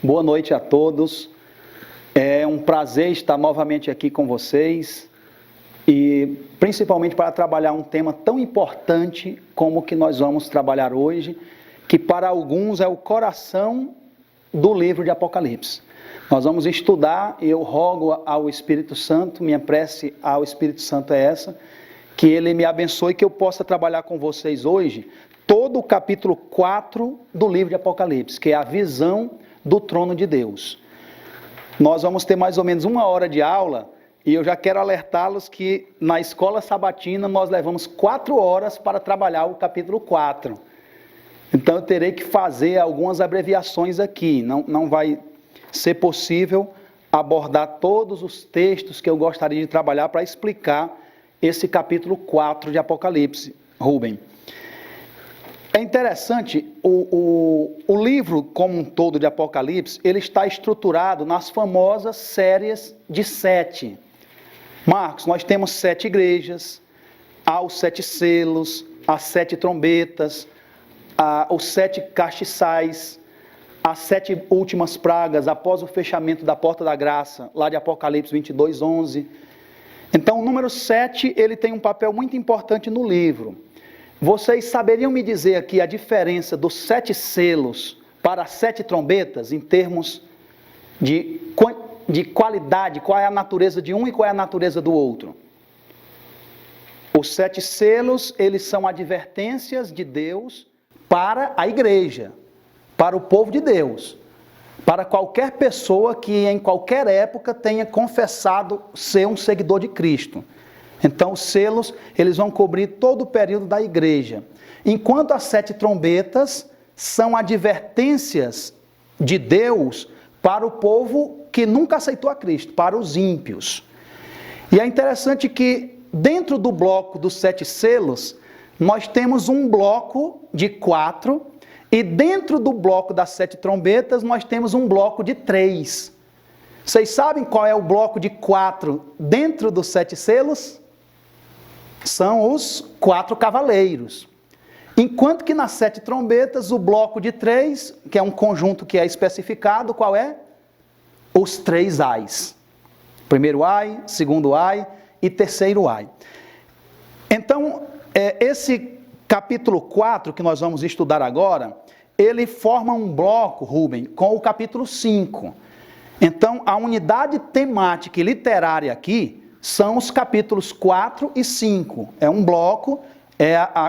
Boa noite a todos. É um prazer estar novamente aqui com vocês e principalmente para trabalhar um tema tão importante como o que nós vamos trabalhar hoje, que para alguns é o coração do livro de Apocalipse. Nós vamos estudar e eu rogo ao Espírito Santo, minha prece ao Espírito Santo é essa, que ele me abençoe, que eu possa trabalhar com vocês hoje todo o capítulo 4 do livro de Apocalipse, que é a visão do trono de Deus. Nós vamos ter mais ou menos 1 hora de aula e eu já quero alertá-los que na escola sabatina nós levamos 4 horas para trabalhar o capítulo 4. Então eu terei que fazer algumas abreviações aqui, não vai ser possível abordar todos os textos que eu gostaria de trabalhar para explicar esse capítulo 4 de Apocalipse, Rubem. É interessante, o livro como um todo de Apocalipse, ele está estruturado nas famosas séries de 7. Marcos, nós temos 7 igrejas, há os 7 selos, as 7 trombetas, os 7 castiçais, as 7 últimas pragas após o fechamento da porta da graça, lá de Apocalipse 22:11. Então o número 7, ele tem um papel muito importante no livro. Vocês saberiam me dizer aqui a diferença dos 7 selos para as 7 trombetas, em termos de qualidade, qual é a natureza de um e qual é a natureza do outro? Os 7 selos, eles são advertências de Deus para a igreja, para o povo de Deus, para qualquer pessoa que em qualquer época tenha confessado ser um seguidor de Cristo. Então os selos, eles vão cobrir todo o período da igreja. Enquanto as 7 trombetas são advertências de Deus para o povo que nunca aceitou a Cristo, para os ímpios. E é interessante que dentro do bloco dos 7 selos, nós temos um bloco de 4, e dentro do bloco das 7 trombetas, nós temos um bloco de 3. Vocês sabem qual é o bloco de 4 dentro dos 7 selos? São os 4 cavaleiros. Enquanto que nas 7 trombetas, o bloco de 3, que é um conjunto que é especificado, qual é? Os 3 ais. Primeiro ai, segundo ai e terceiro ai. Então, esse capítulo 4, que nós vamos estudar agora, ele forma um bloco, Rubem, com o capítulo 5. Então, a unidade temática e literária aqui são os capítulos 4 e 5. É um bloco,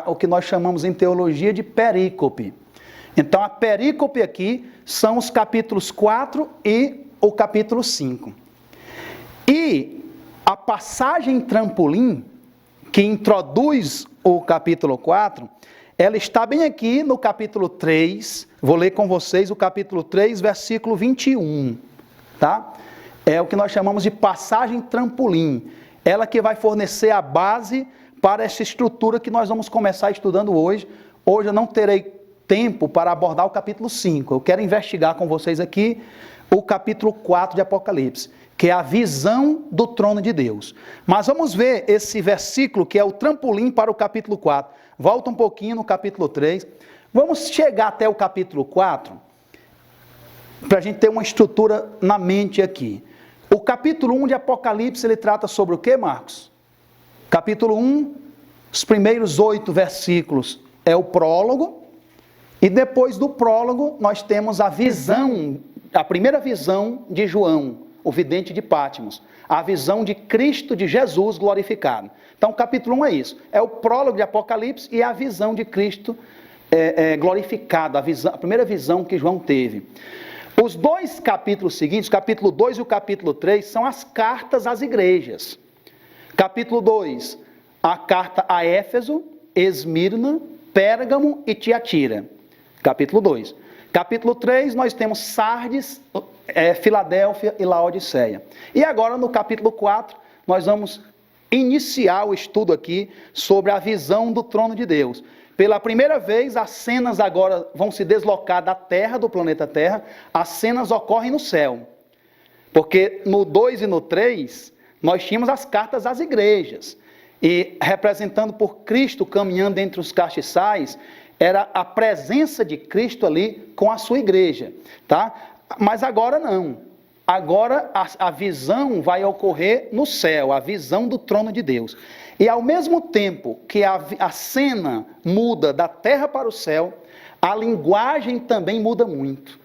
o que nós chamamos em teologia de perícope. Então, a perícope aqui são os capítulos 4 e o capítulo 5. E a passagem trampolim, que introduz o capítulo 4, ela está bem aqui no capítulo 3, vou ler com vocês o capítulo 3, versículo 21, tá? É o que nós chamamos de passagem trampolim, ela que vai fornecer a base para essa estrutura que nós vamos começar estudando hoje. Hoje eu não terei tempo para abordar o capítulo 5, eu quero investigar com vocês aqui o capítulo 4 de Apocalipse, que é a visão do trono de Deus. Mas vamos ver esse versículo que é o trampolim para o capítulo 4. Volta um pouquinho no capítulo 3. Vamos chegar até o capítulo 4, para a gente ter uma estrutura na mente aqui. O capítulo 1 de Apocalipse, ele trata sobre o que, Marcos? Capítulo 1, os primeiros 8 versículos é o prólogo, e depois do prólogo nós temos a visão, a primeira visão de João, o vidente de Patmos, a visão de Cristo, de Jesus glorificado. Então o capítulo 1 é isso, é o prólogo de Apocalipse e a visão de Cristo glorificado, a primeira visão que João teve. Os 2 capítulos seguintes, o capítulo 2 e o capítulo 3, são as cartas às igrejas. Capítulo 2, a carta a Éfeso, Esmirna, Pérgamo e Tiatira. Capítulo 2. Capítulo 3, nós temos Sardes, Filadélfia e Laodiceia. E agora no capítulo 4, nós vamos iniciar o estudo aqui sobre a visão do trono de Deus. Pela primeira vez, as cenas agora vão se deslocar da Terra, do planeta Terra, as cenas ocorrem no céu. Porque no 2 e no 3, nós tínhamos as cartas às igrejas. E representando por Cristo, caminhando entre os castiçais, era a presença de Cristo ali com a sua igreja, tá? Mas agora não. Agora a visão vai ocorrer no céu, a visão do trono de Deus. E ao mesmo tempo que a cena muda da terra para o céu, a linguagem também muda muito.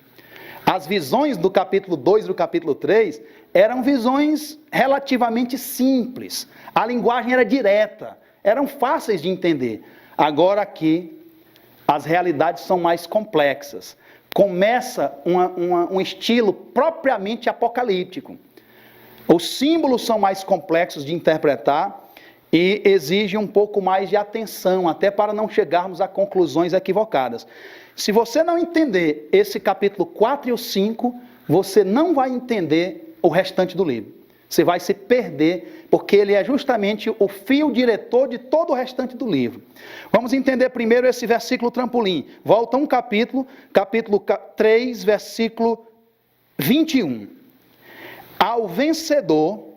As visões do capítulo 2 e do capítulo 3 eram visões relativamente simples. A linguagem era direta, eram fáceis de entender. Agora aqui, as realidades são mais complexas. Começa um estilo propriamente apocalíptico. Os símbolos são mais complexos de interpretar e exigem um pouco mais de atenção, até para não chegarmos a conclusões equivocadas. Se você não entender esse capítulo 4 e o 5, você não vai entender o restante do livro. Você vai se perder, porque ele é justamente o fio diretor de todo o restante do livro. Vamos entender primeiro esse versículo trampolim. Volta um capítulo 3, versículo 21. Ao vencedor,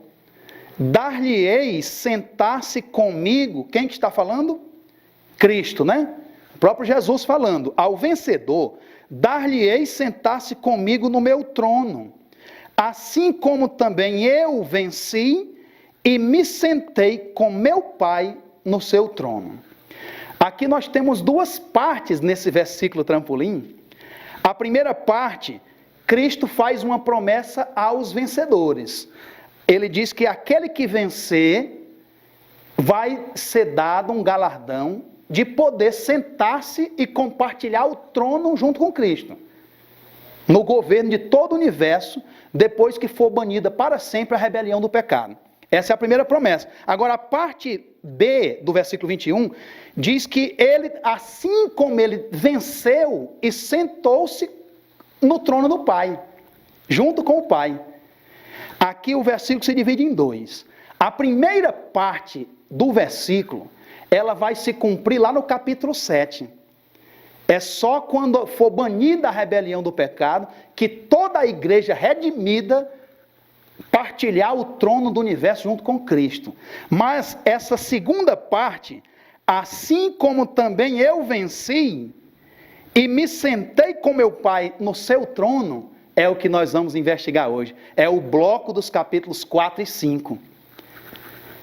dar-lhe-eis sentar-se comigo. Quem que está falando? Cristo, né? O próprio Jesus falando. Ao vencedor, dar-lhe-eis sentar-se comigo no meu trono. Assim como também eu venci e me sentei com meu Pai no seu trono. Aqui nós temos duas partes nesse versículo trampolim. A primeira parte, Cristo faz uma promessa aos vencedores. Ele diz que aquele que vencer vai ser dado um galardão de poder sentar-se e compartilhar o trono junto com Cristo, no governo de todo o universo, depois que for banida para sempre a rebelião do pecado. Essa é a primeira promessa. Agora, a parte B do versículo 21 diz que ele, assim como ele venceu e sentou-se no trono do Pai, junto com o Pai. Aqui o versículo se divide em dois. A primeira parte do versículo, ela vai se cumprir lá no capítulo 7. É só quando for banida a rebelião do pecado que toda a igreja redimida partilhar o trono do universo junto com Cristo. Mas essa segunda parte, assim como também eu venci e me sentei com meu Pai no seu trono, é o que nós vamos investigar hoje. É o bloco dos capítulos 4 e 5.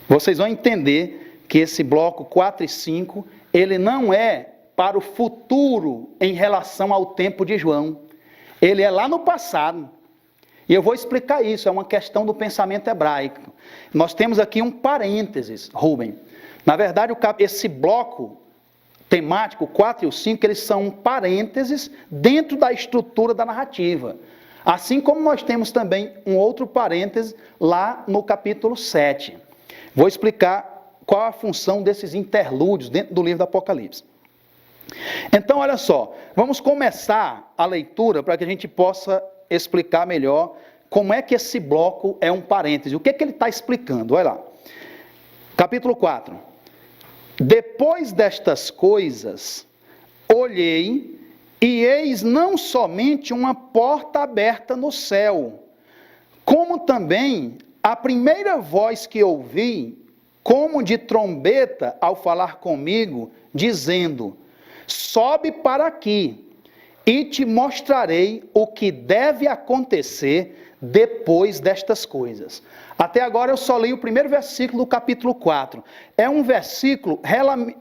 Vocês vão entender que esse bloco 4 e 5, ele não é para o futuro em relação ao tempo de João. Ele é lá no passado. E eu vou explicar isso, é uma questão do pensamento hebraico. Nós temos aqui um parênteses, Rubem. Na verdade, esse bloco temático, 4 e o 5, eles são parênteses dentro da estrutura da narrativa. Assim como nós temos também um outro parêntese lá no capítulo 7. Vou explicar qual a função desses interlúdios dentro do livro do Apocalipse. Então, olha só, vamos começar a leitura para que a gente possa explicar melhor como é que esse bloco é um parêntese. O que é que ele está explicando? Olha lá. Capítulo 4. Depois destas coisas, olhei, e eis não somente uma porta aberta no céu, como também a primeira voz que ouvi, como de trombeta ao falar comigo, dizendo: sobe para aqui, e te mostrarei o que deve acontecer depois destas coisas. Até agora eu só li o primeiro versículo do capítulo 4. É um versículo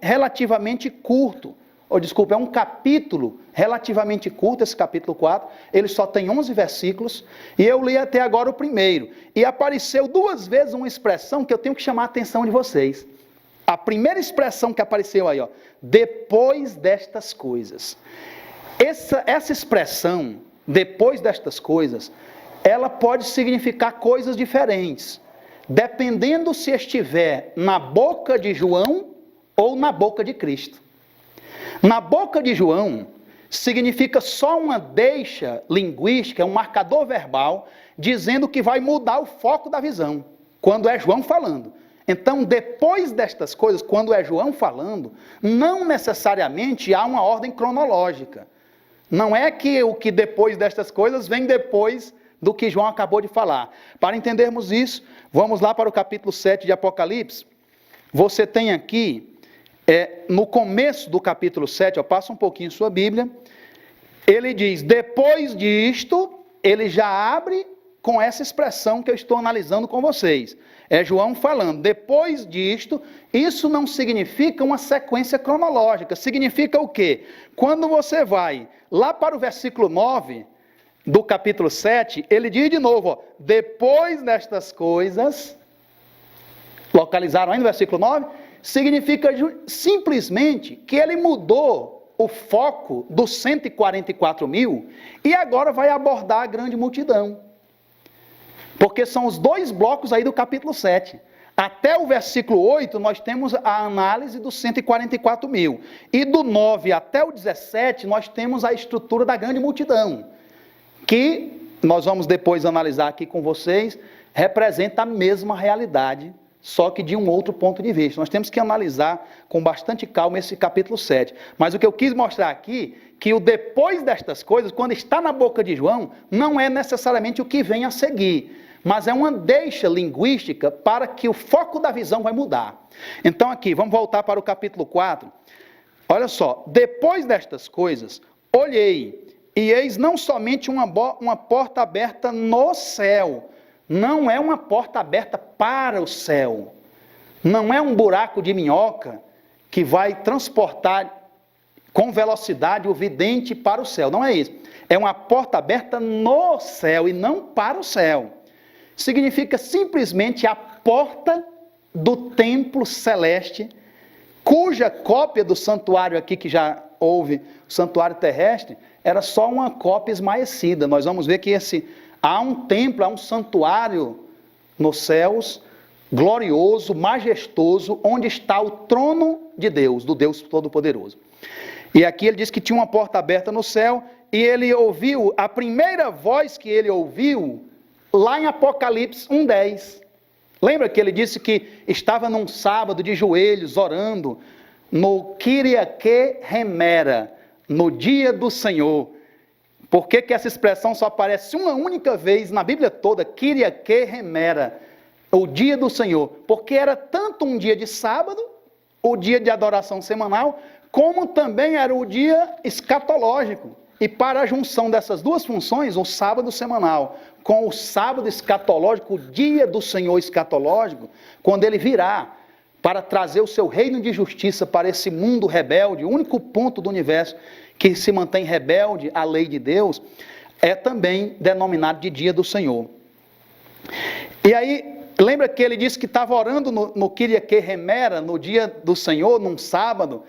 relativamente curto. É um capítulo relativamente curto, esse capítulo 4. Ele só tem 11 versículos. E eu li até agora o primeiro. E apareceu duas vezes uma expressão que eu tenho que chamar a atenção de vocês. A primeira expressão que apareceu aí, ó, depois destas coisas. Essa expressão, depois destas coisas, ela pode significar coisas diferentes, dependendo se estiver na boca de João ou na boca de Cristo. Na boca de João, significa só uma deixa linguística, um marcador verbal, dizendo que vai mudar o foco da visão, quando é João falando. Então, depois destas coisas, quando é João falando, não necessariamente há uma ordem cronológica. Não é que o que depois destas coisas vem depois do que João acabou de falar. Para entendermos isso, vamos lá para o capítulo 7 de Apocalipse. Você tem aqui, no começo do capítulo 7, passa um pouquinho sua Bíblia, ele diz: depois disto, ele já abre com essa expressão que eu estou analisando com vocês. É João falando, depois disto, isso não significa uma sequência cronológica. Significa o quê? Quando você vai lá para o versículo 9 do capítulo 7, ele diz de novo, ó, depois destas coisas, localizaram aí no versículo 9, significa simplesmente que ele mudou o foco dos 144 mil e agora vai abordar a grande multidão. Porque são os dois blocos aí do capítulo 7. Até o versículo 8, nós temos a análise dos 144 mil. E do 9 até o 17, nós temos a estrutura da grande multidão. Que nós vamos depois analisar aqui com vocês, representa a mesma realidade, só que de um outro ponto de vista. Nós temos que analisar com bastante calma esse capítulo 7. Mas o que eu quis mostrar aqui, que o depois destas coisas, quando está na boca de João, não é necessariamente o que vem a seguir, mas é uma deixa linguística para que o foco da visão vai mudar. Então aqui, vamos voltar para o capítulo 4. Olha só, depois destas coisas, olhei, e eis não somente uma porta aberta no céu, não é uma porta aberta para o céu, não é um buraco de minhoca que vai transportar com velocidade o vidente para o céu, não é isso. É uma porta aberta no céu e não para o céu. Significa simplesmente a porta do templo celeste, cuja cópia do santuário aqui que já houve, o santuário terrestre, era só uma cópia esmaecida. Nós vamos ver que há um templo, há um santuário nos céus, glorioso, majestoso, onde está o trono de Deus, do Deus Todo-Poderoso. E aqui ele diz que tinha uma porta aberta no céu, e ele ouviu, a primeira voz que ele ouviu, lá em Apocalipse 1:10. Lembra que ele disse que estava num sábado de joelhos, orando, no Kyriake Remera, no dia do Senhor. Por que essa expressão só aparece uma única vez na Bíblia toda, Kyriake Remera, o dia do Senhor? Porque era tanto um dia de sábado, o dia de adoração semanal, como também era o dia escatológico. E para a junção dessas duas funções, o sábado semanal com o sábado escatológico, o dia do Senhor escatológico, quando ele virá para trazer o seu reino de justiça para esse mundo rebelde, o único ponto do universo que se mantém rebelde à lei de Deus, é também denominado de dia do Senhor. E aí, lembra que ele disse que estava orando no Kyriake Remera, no dia do Senhor, num sábado,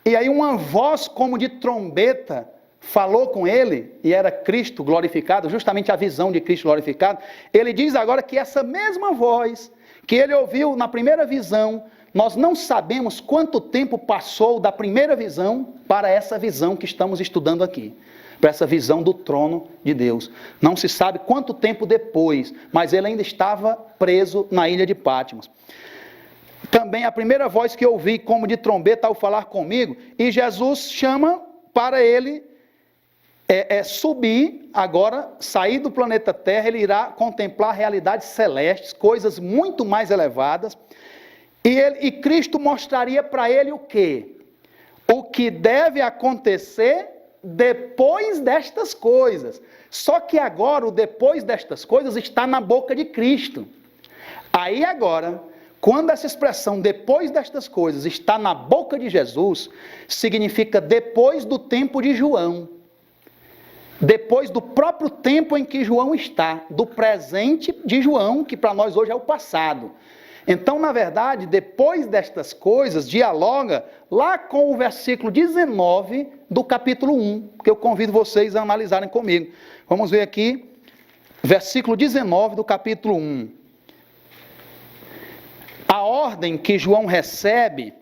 e aí uma voz como de trombeta falou com ele, e era Cristo glorificado, justamente a visão de Cristo glorificado. Ele diz agora que essa mesma voz que ele ouviu na primeira visão, nós não sabemos quanto tempo passou da primeira visão para essa visão que estamos estudando aqui, para essa visão do trono de Deus. Não se sabe quanto tempo depois, mas ele ainda estava preso na ilha de Patmos. Também a primeira voz que eu ouvi como de trombeta ao falar comigo, e Jesus chama para ele subir agora, sair do planeta Terra, ele irá contemplar realidades celestes, coisas muito mais elevadas, e Cristo mostraria para ele o quê? O que deve acontecer depois destas coisas. Só que agora o depois destas coisas está na boca de Cristo. Aí agora, quando essa expressão depois destas coisas está na boca de Jesus, significa depois do tempo de João. Depois do próprio tempo em que João está, do presente de João, que para nós hoje é o passado. Então, na verdade, depois destas coisas, dialoga lá com o versículo 19 do capítulo 1, que eu convido vocês a analisarem comigo. Vamos ver aqui, versículo 19 do capítulo 1. A ordem que João recebe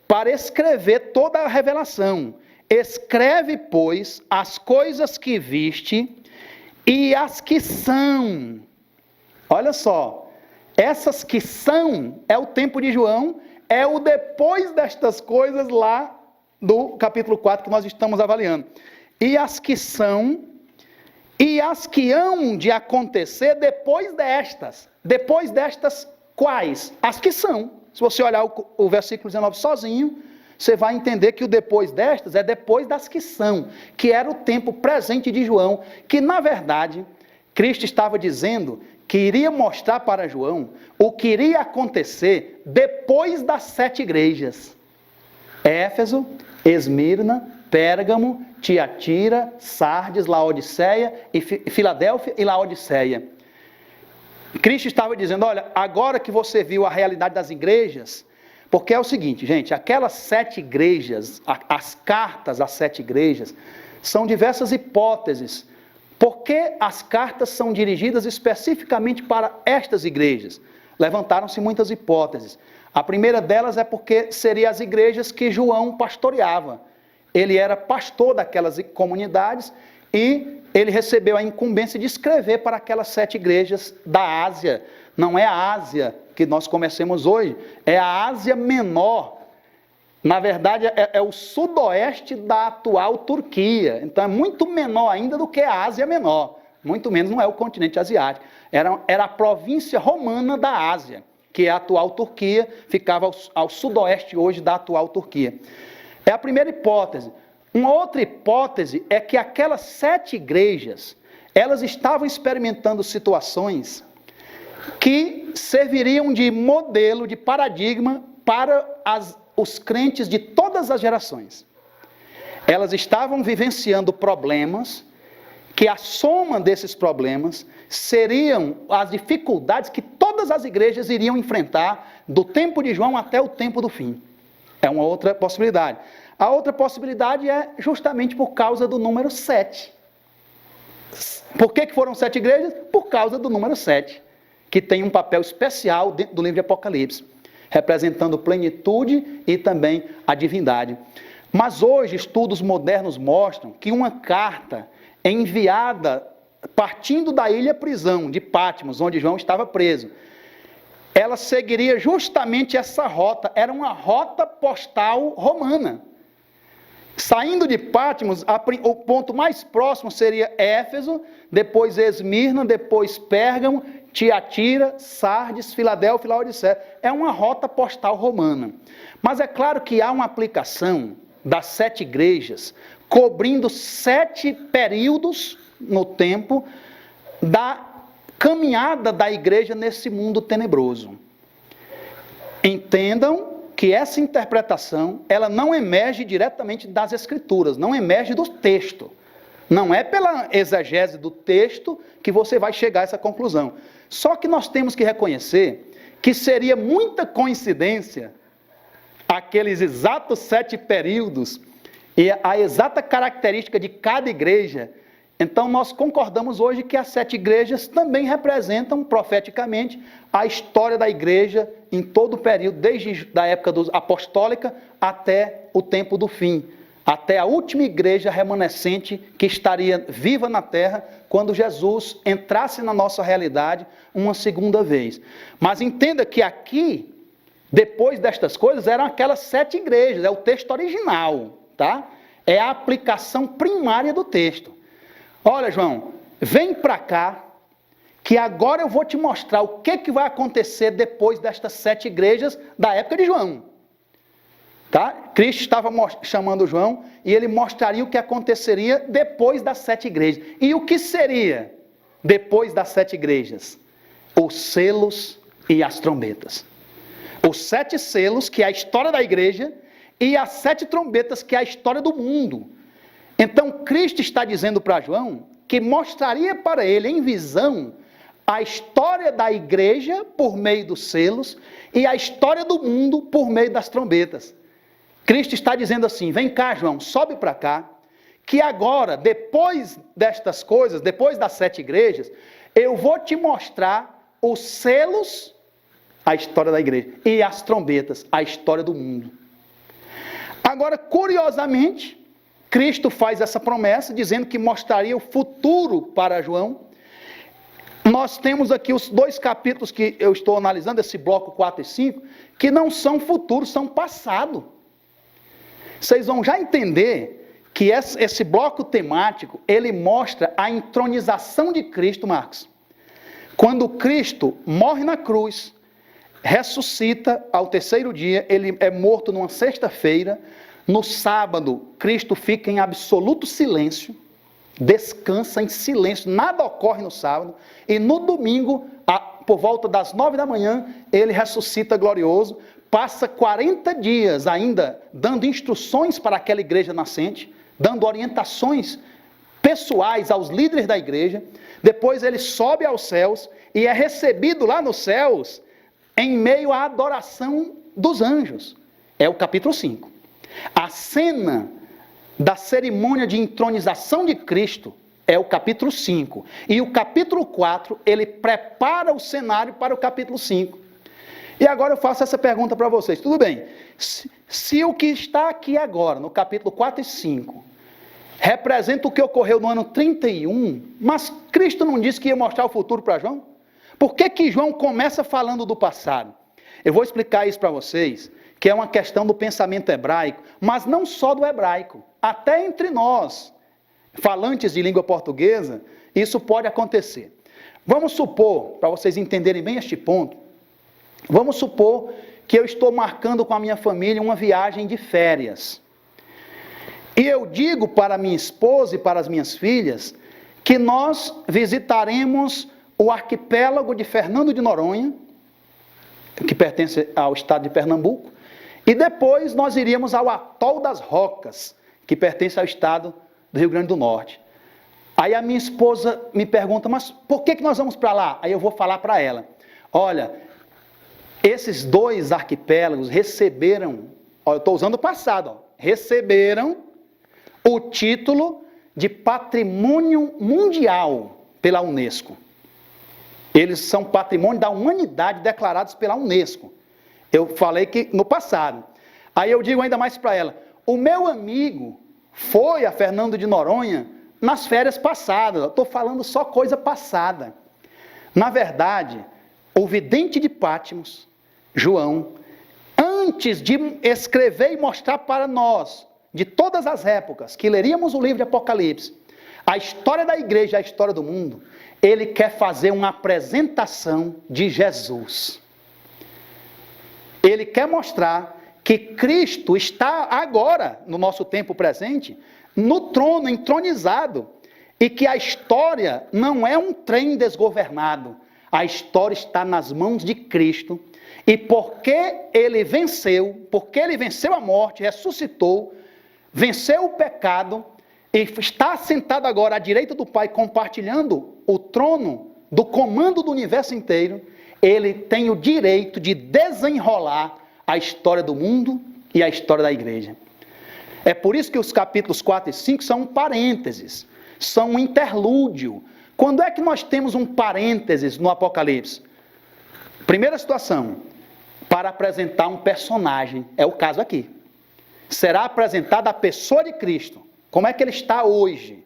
para escrever toda a revelação. Escreve, pois, as coisas que viste e as que são. Olha só, essas que são é o tempo de João, é o depois destas coisas lá do capítulo 4 que nós estamos avaliando. E as que são, e as que hão de acontecer depois destas quais? As que são. Se você olhar o versículo 19 sozinho, você vai entender que o depois destas é depois das que são, que era o tempo presente de João, que na verdade Cristo estava dizendo que iria mostrar para João o que iria acontecer depois das 7 igrejas. Éfeso, Esmirna, Pérgamo, Tiatira, Sardes, Laodiceia, e Filadélfia e Laodiceia. Cristo estava dizendo, olha, agora que você viu a realidade das igrejas, porque é o seguinte, gente, aquelas 7 igrejas, as cartas às 7 igrejas, são diversas hipóteses. Por que as cartas são dirigidas especificamente para estas igrejas? Levantaram-se muitas hipóteses. A primeira delas é porque seriam as igrejas que João pastoreava. Ele era pastor daquelas comunidades e ele recebeu a incumbência de escrever para aquelas 7 igrejas da Ásia. Não é a Ásia que nós conhecemos hoje, é a Ásia Menor. Na verdade, é o sudoeste da atual Turquia. Então, é muito menor ainda do que a Ásia Menor. Muito menos, não é o continente asiático. Era a província romana da Ásia, que é a atual Turquia, ficava ao sudoeste hoje da atual Turquia. É a primeira hipótese. Uma outra hipótese é que aquelas 7 igrejas, elas estavam experimentando situações que serviriam de modelo, de paradigma para os crentes de todas as gerações. Elas estavam vivenciando problemas, que a soma desses problemas seriam as dificuldades que todas as igrejas iriam enfrentar do tempo de João até o tempo do fim. É uma outra possibilidade. A outra possibilidade é justamente por causa do número 7. Por que foram 7 igrejas? Por causa do número 7, que tem um papel especial dentro do livro de Apocalipse, representando plenitude e também a divindade. Mas hoje, estudos modernos mostram que uma carta enviada partindo da ilha-prisão de Patmos, onde João estava preso, ela seguiria justamente essa rota, era uma rota postal romana. Saindo de Patmos, o ponto mais próximo seria Éfeso, depois Esmirna, depois Pérgamo, Tiatira, Sardes, Filadélfia e Laodiceia. É uma rota postal romana. Mas é claro que há uma aplicação das 7 igrejas, cobrindo 7 períodos no tempo da caminhada da igreja nesse mundo tenebroso. Entendam que essa interpretação, ela não emerge diretamente das Escrituras, não emerge do texto. Não é pela exegese do texto que você vai chegar a essa conclusão. Só que nós temos que reconhecer que seria muita coincidência aqueles exatos 7 períodos e a exata característica de cada igreja. Então nós concordamos hoje que as 7 igrejas também representam profeticamente a história da igreja em todo o período, desde a época apostólica até o tempo do fim, até a última igreja remanescente que estaria viva na terra quando Jesus entrasse na nossa realidade uma segunda vez. Mas entenda que aqui, depois destas coisas, eram aquelas 7 igrejas, é o texto original, tá? É a aplicação primária do texto. Olha, João, vem para cá, que agora eu vou te mostrar o que vai acontecer depois destas 7 igrejas da época de João. Tá? Cristo estava chamando João e ele mostraria o que aconteceria depois das 7 igrejas. E o que seria depois das 7 igrejas? Os selos e as trombetas. Os 7 selos, que é a história da igreja, e as 7 trombetas, que é a história do mundo. Então, Cristo está dizendo para João que mostraria para ele em visão a história da igreja por meio dos selos e a história do mundo por meio das trombetas. Cristo está dizendo assim, vem cá, João, sobe para cá, que agora, depois destas coisas, depois das 7 igrejas, eu vou te mostrar os selos, a história da igreja, e as trombetas, a história do mundo. Agora, curiosamente, Cristo faz essa promessa, dizendo que mostraria o futuro para João. Nós temos aqui os 2 capítulos que eu estou analisando, esse bloco 4 e 5, que não são futuro, são passado. Vocês vão já entender que esse bloco temático, ele mostra a entronização de Cristo, Marcos. Quando Cristo morre na cruz, ressuscita ao 3º dia, ele é morto numa sexta-feira. No sábado, Cristo fica em absoluto silêncio. descansa em silêncio, nada ocorre no sábado, e no domingo, por volta das 9 da manhã, ele ressuscita glorioso, passa 40 dias ainda dando instruções para aquela igreja nascente, dando orientações pessoais aos líderes da igreja. Depois ele sobe aos céus e é recebido lá nos céus em meio à adoração dos anjos. É o capítulo 5. A cena da cerimônia de entronização de Cristo é o capítulo 5. E o capítulo 4, ele prepara o cenário para o capítulo 5. E agora eu faço essa pergunta para vocês. Tudo bem, se o que está aqui agora, no capítulo 4 e 5, representa o que ocorreu no ano 31, mas Cristo não disse que ia mostrar o futuro para João? Por que João começa falando do passado? Eu vou explicar isso para vocês, que é uma questão do pensamento hebraico, mas não só do hebraico, até entre nós, falantes de língua portuguesa, isso pode acontecer. Vamos supor, para vocês entenderem bem este ponto, vamos supor que eu estou marcando com a minha família uma viagem de férias. E eu digo para minha esposa e para as minhas filhas que nós visitaremos o arquipélago de Fernando de Noronha, que pertence ao estado de Pernambuco, e depois nós iríamos ao Atol das Rocas, que pertence ao estado do Rio Grande do Norte. Aí a minha esposa me pergunta, mas por que nós vamos para lá? Aí eu vou falar para ela, olha, esses dois arquipélagos receberam, eu estou usando o passado, receberam o título de Patrimônio Mundial pela Unesco. Eles são patrimônio da humanidade declarados pela Unesco. Eu falei que no passado. Aí eu digo ainda mais para ela, o meu amigo foi a Fernando de Noronha nas férias passadas. Eu estou falando só coisa passada. Na verdade, o vidente de Patmos, João, antes de escrever e mostrar para nós, de todas as épocas, que leríamos o livro de Apocalipse, a história da igreja, a história do mundo, ele quer fazer uma apresentação de Jesus. Ele quer mostrar que Cristo está agora, no nosso tempo presente, no trono, entronizado, e que a história não é um trem desgovernado, a história está nas mãos de Cristo, e porque ele venceu a morte, ressuscitou, venceu o pecado, e está sentado agora à direita do Pai, compartilhando o trono do comando do universo inteiro, ele tem o direito de desenrolar a história do mundo e a história da igreja. É por isso que os capítulos 4 e 5 são um parênteses, são um interlúdio. Quando é que nós temos um parênteses no Apocalipse? Primeira situação, para apresentar um personagem, é o caso aqui. Será apresentada a pessoa de Cristo. Como é que ele está hoje?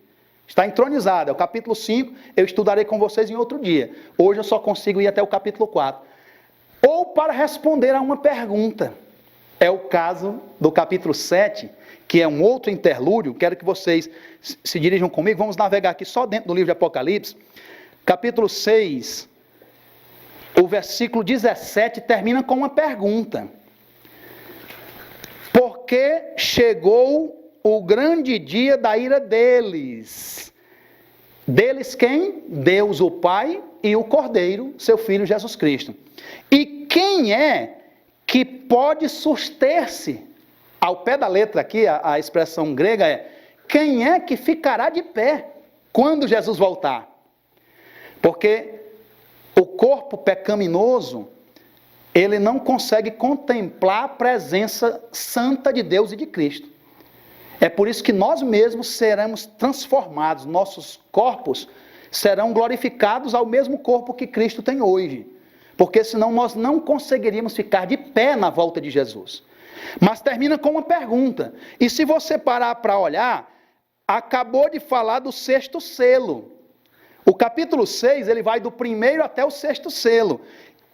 Está entronizado, é o capítulo 5, eu estudarei com vocês em outro dia. Hoje eu só consigo ir até o capítulo 4. Ou para responder a uma pergunta. É o caso do capítulo 7, que é um outro interlúdio. Quero que vocês se dirijam comigo. Vamos navegar aqui só dentro do livro de Apocalipse. Capítulo 6, o versículo 17 termina com uma pergunta. Porque chegou o grande dia da ira deles. Deles quem? Deus o Pai e o Cordeiro, seu Filho Jesus Cristo. E quem é que pode suster-se? Ao pé da letra aqui, a expressão grega é, quem é que ficará de pé quando Jesus voltar? Porque o corpo pecaminoso, ele não consegue contemplar a presença santa de Deus e de Cristo. É por isso que nós mesmos seremos transformados, nossos corpos serão glorificados ao mesmo corpo que Cristo tem hoje. Porque senão nós não conseguiríamos ficar de pé na volta de Jesus. Mas termina com uma pergunta. E se você parar para olhar, acabou de falar do sexto selo. O capítulo 6, ele vai do primeiro até o sexto selo.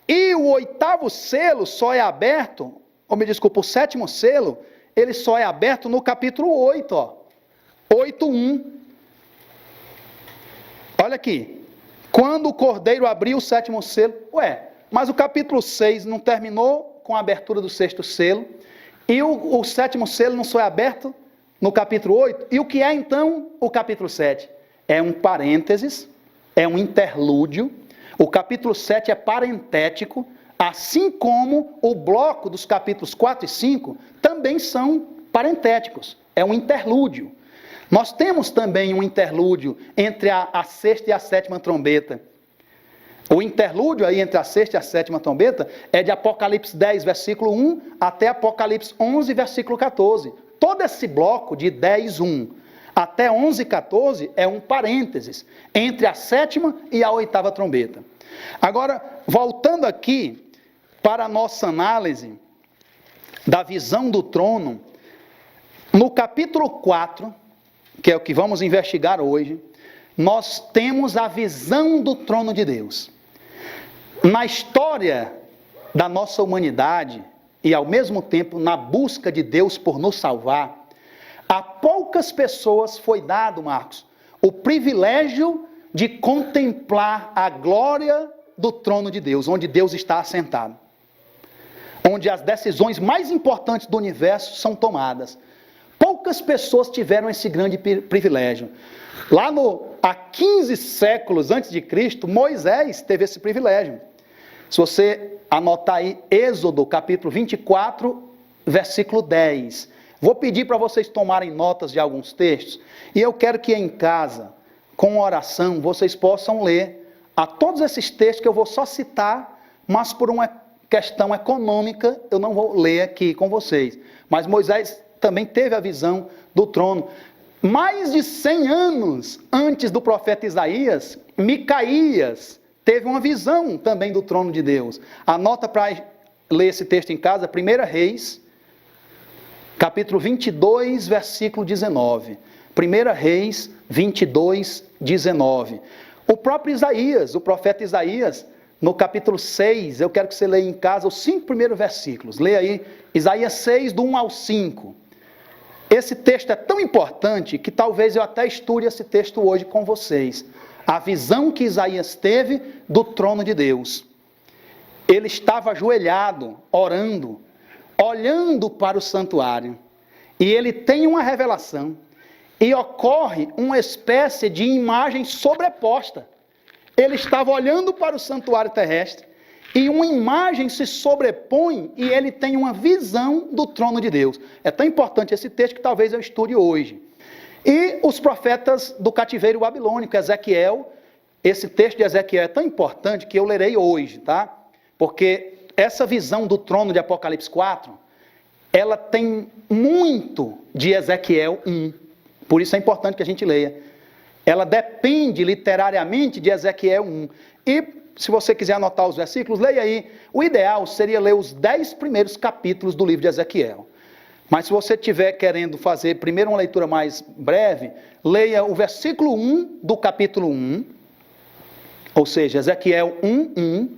E o oitavo selo só é aberto, o sétimo selo, ele só é aberto no capítulo 8, 8:1. Olha aqui. Quando o Cordeiro abriu o sétimo selo, mas o capítulo 6 não terminou com a abertura do sexto selo, e o sétimo selo não só é aberto no capítulo 8, e o que é então o capítulo 7? é um parênteses, é um interlúdio. O capítulo 7 é parentético, assim como o bloco dos capítulos 4 e 5 também são parentéticos. É um interlúdio. Nós temos também um interlúdio entre a sexta e a sétima trombeta. O interlúdio aí entre a sexta e a sétima trombeta é de Apocalipse 10, versículo 1, até Apocalipse 11, versículo 14. Todo esse bloco de 10, 1 até 11, 14 é um parênteses entre a sétima e a oitava trombeta. Agora, voltando aqui para a nossa análise da visão do trono, no capítulo 4, que é o que vamos investigar hoje, nós temos a visão do trono de Deus. Na história da nossa humanidade, e ao mesmo tempo na busca de Deus por nos salvar, a poucas pessoas foi dado, Marcos, o privilégio de contemplar a glória do trono de Deus, onde Deus está assentado. Onde as decisões mais importantes do universo são tomadas. Poucas pessoas tiveram esse grande privilégio. Lá há 15 séculos antes de Cristo, Moisés teve esse privilégio. Se você anotar aí, Êxodo, capítulo 24, versículo 10. Vou pedir para vocês tomarem notas de alguns textos. E eu quero que em casa, com oração, vocês possam ler a todos esses textos que eu vou só citar, mas por uma questão econômica, eu não vou ler aqui com vocês. Mas Moisés também teve a visão do trono. Mais de 100 anos antes do profeta Isaías, Micaías teve uma visão também do trono de Deus. Anota para ler esse texto em casa, 1 Reis, capítulo 22, versículo 19. 1 Reis 22, 19. O próprio Isaías, o profeta Isaías, no capítulo 6, eu quero que você leia em casa os 5 primeiros versículos. Leia aí, Isaías 6, do 1 ao 5. Esse texto é tão importante que talvez eu até estude esse texto hoje com vocês. A visão que Isaías teve do trono de Deus. Ele estava ajoelhado, orando, olhando para o santuário. E ele tem uma revelação. E ocorre uma espécie de imagem sobreposta. Ele estava olhando para o santuário terrestre e uma imagem se sobrepõe e ele tem uma visão do trono de Deus. É tão importante esse texto que talvez eu estude hoje. E os profetas do cativeiro babilônico, Ezequiel, esse texto de Ezequiel é tão importante que eu lerei hoje, tá? Porque essa visão do trono de Apocalipse 4, ela tem muito de Ezequiel 1. Por isso é importante que a gente leia. Ela depende literariamente de Ezequiel 1. E, se você quiser anotar os versículos, leia aí. O ideal seria ler os 10 primeiros capítulos do livro de Ezequiel. Mas se você estiver querendo fazer primeiro uma leitura mais breve, leia o versículo 1 do capítulo 1, ou seja, Ezequiel 1:1,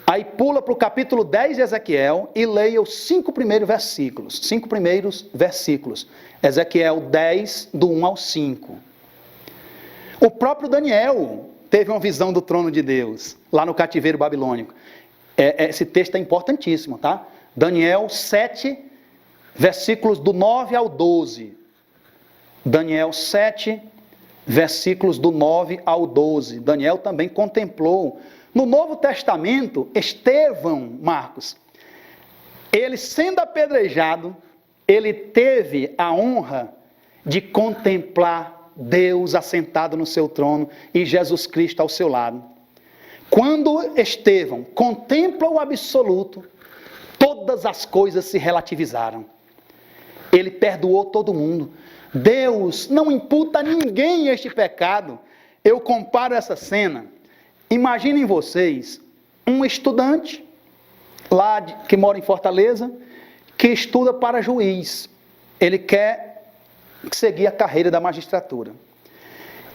aí pula para o capítulo 10 de Ezequiel e leia os 5 primeiros versículos. 5 primeiros versículos. Ezequiel 10, do 1 ao 5. O próprio Daniel teve uma visão do trono de Deus, lá no cativeiro babilônico. Esse texto é importantíssimo, tá? Daniel 7, versículos do 9 ao 12. Daniel 7, versículos do 9 ao 12. Daniel também contemplou. No Novo Testamento, Estevão, Marcos, ele sendo apedrejado, ele teve a honra de contemplar Deus assentado no seu trono e Jesus Cristo ao seu lado. Quando Estevão contempla o absoluto, todas as coisas se relativizaram. Ele perdoou todo mundo. Deus não imputa a ninguém este pecado. Eu comparo essa cena. Imaginem vocês, um estudante lá que mora em Fortaleza, que estuda para juiz. Ele quer seguir a carreira da magistratura.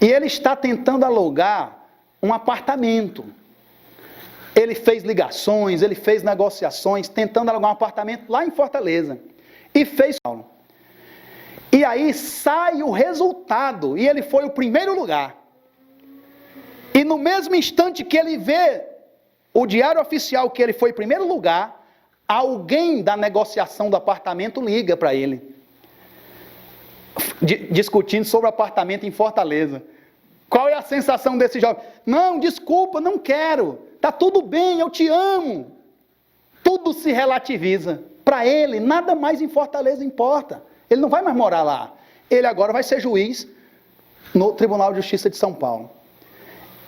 E ele está tentando alugar um apartamento. Ele fez ligações, ele fez negociações, tentando alugar um apartamento lá em Fortaleza. E fez. E aí sai o resultado, e ele foi o primeiro lugar. E no mesmo instante que ele vê o diário oficial que ele foi em primeiro lugar, alguém da negociação do apartamento liga para ele, discutindo sobre o apartamento em Fortaleza. Qual é a sensação desse jovem? Não, desculpa, não quero. Está tudo bem, eu te amo. Tudo se relativiza. Para ele, nada mais em Fortaleza importa. Ele não vai mais morar lá. Ele agora vai ser juiz no Tribunal de Justiça de São Paulo.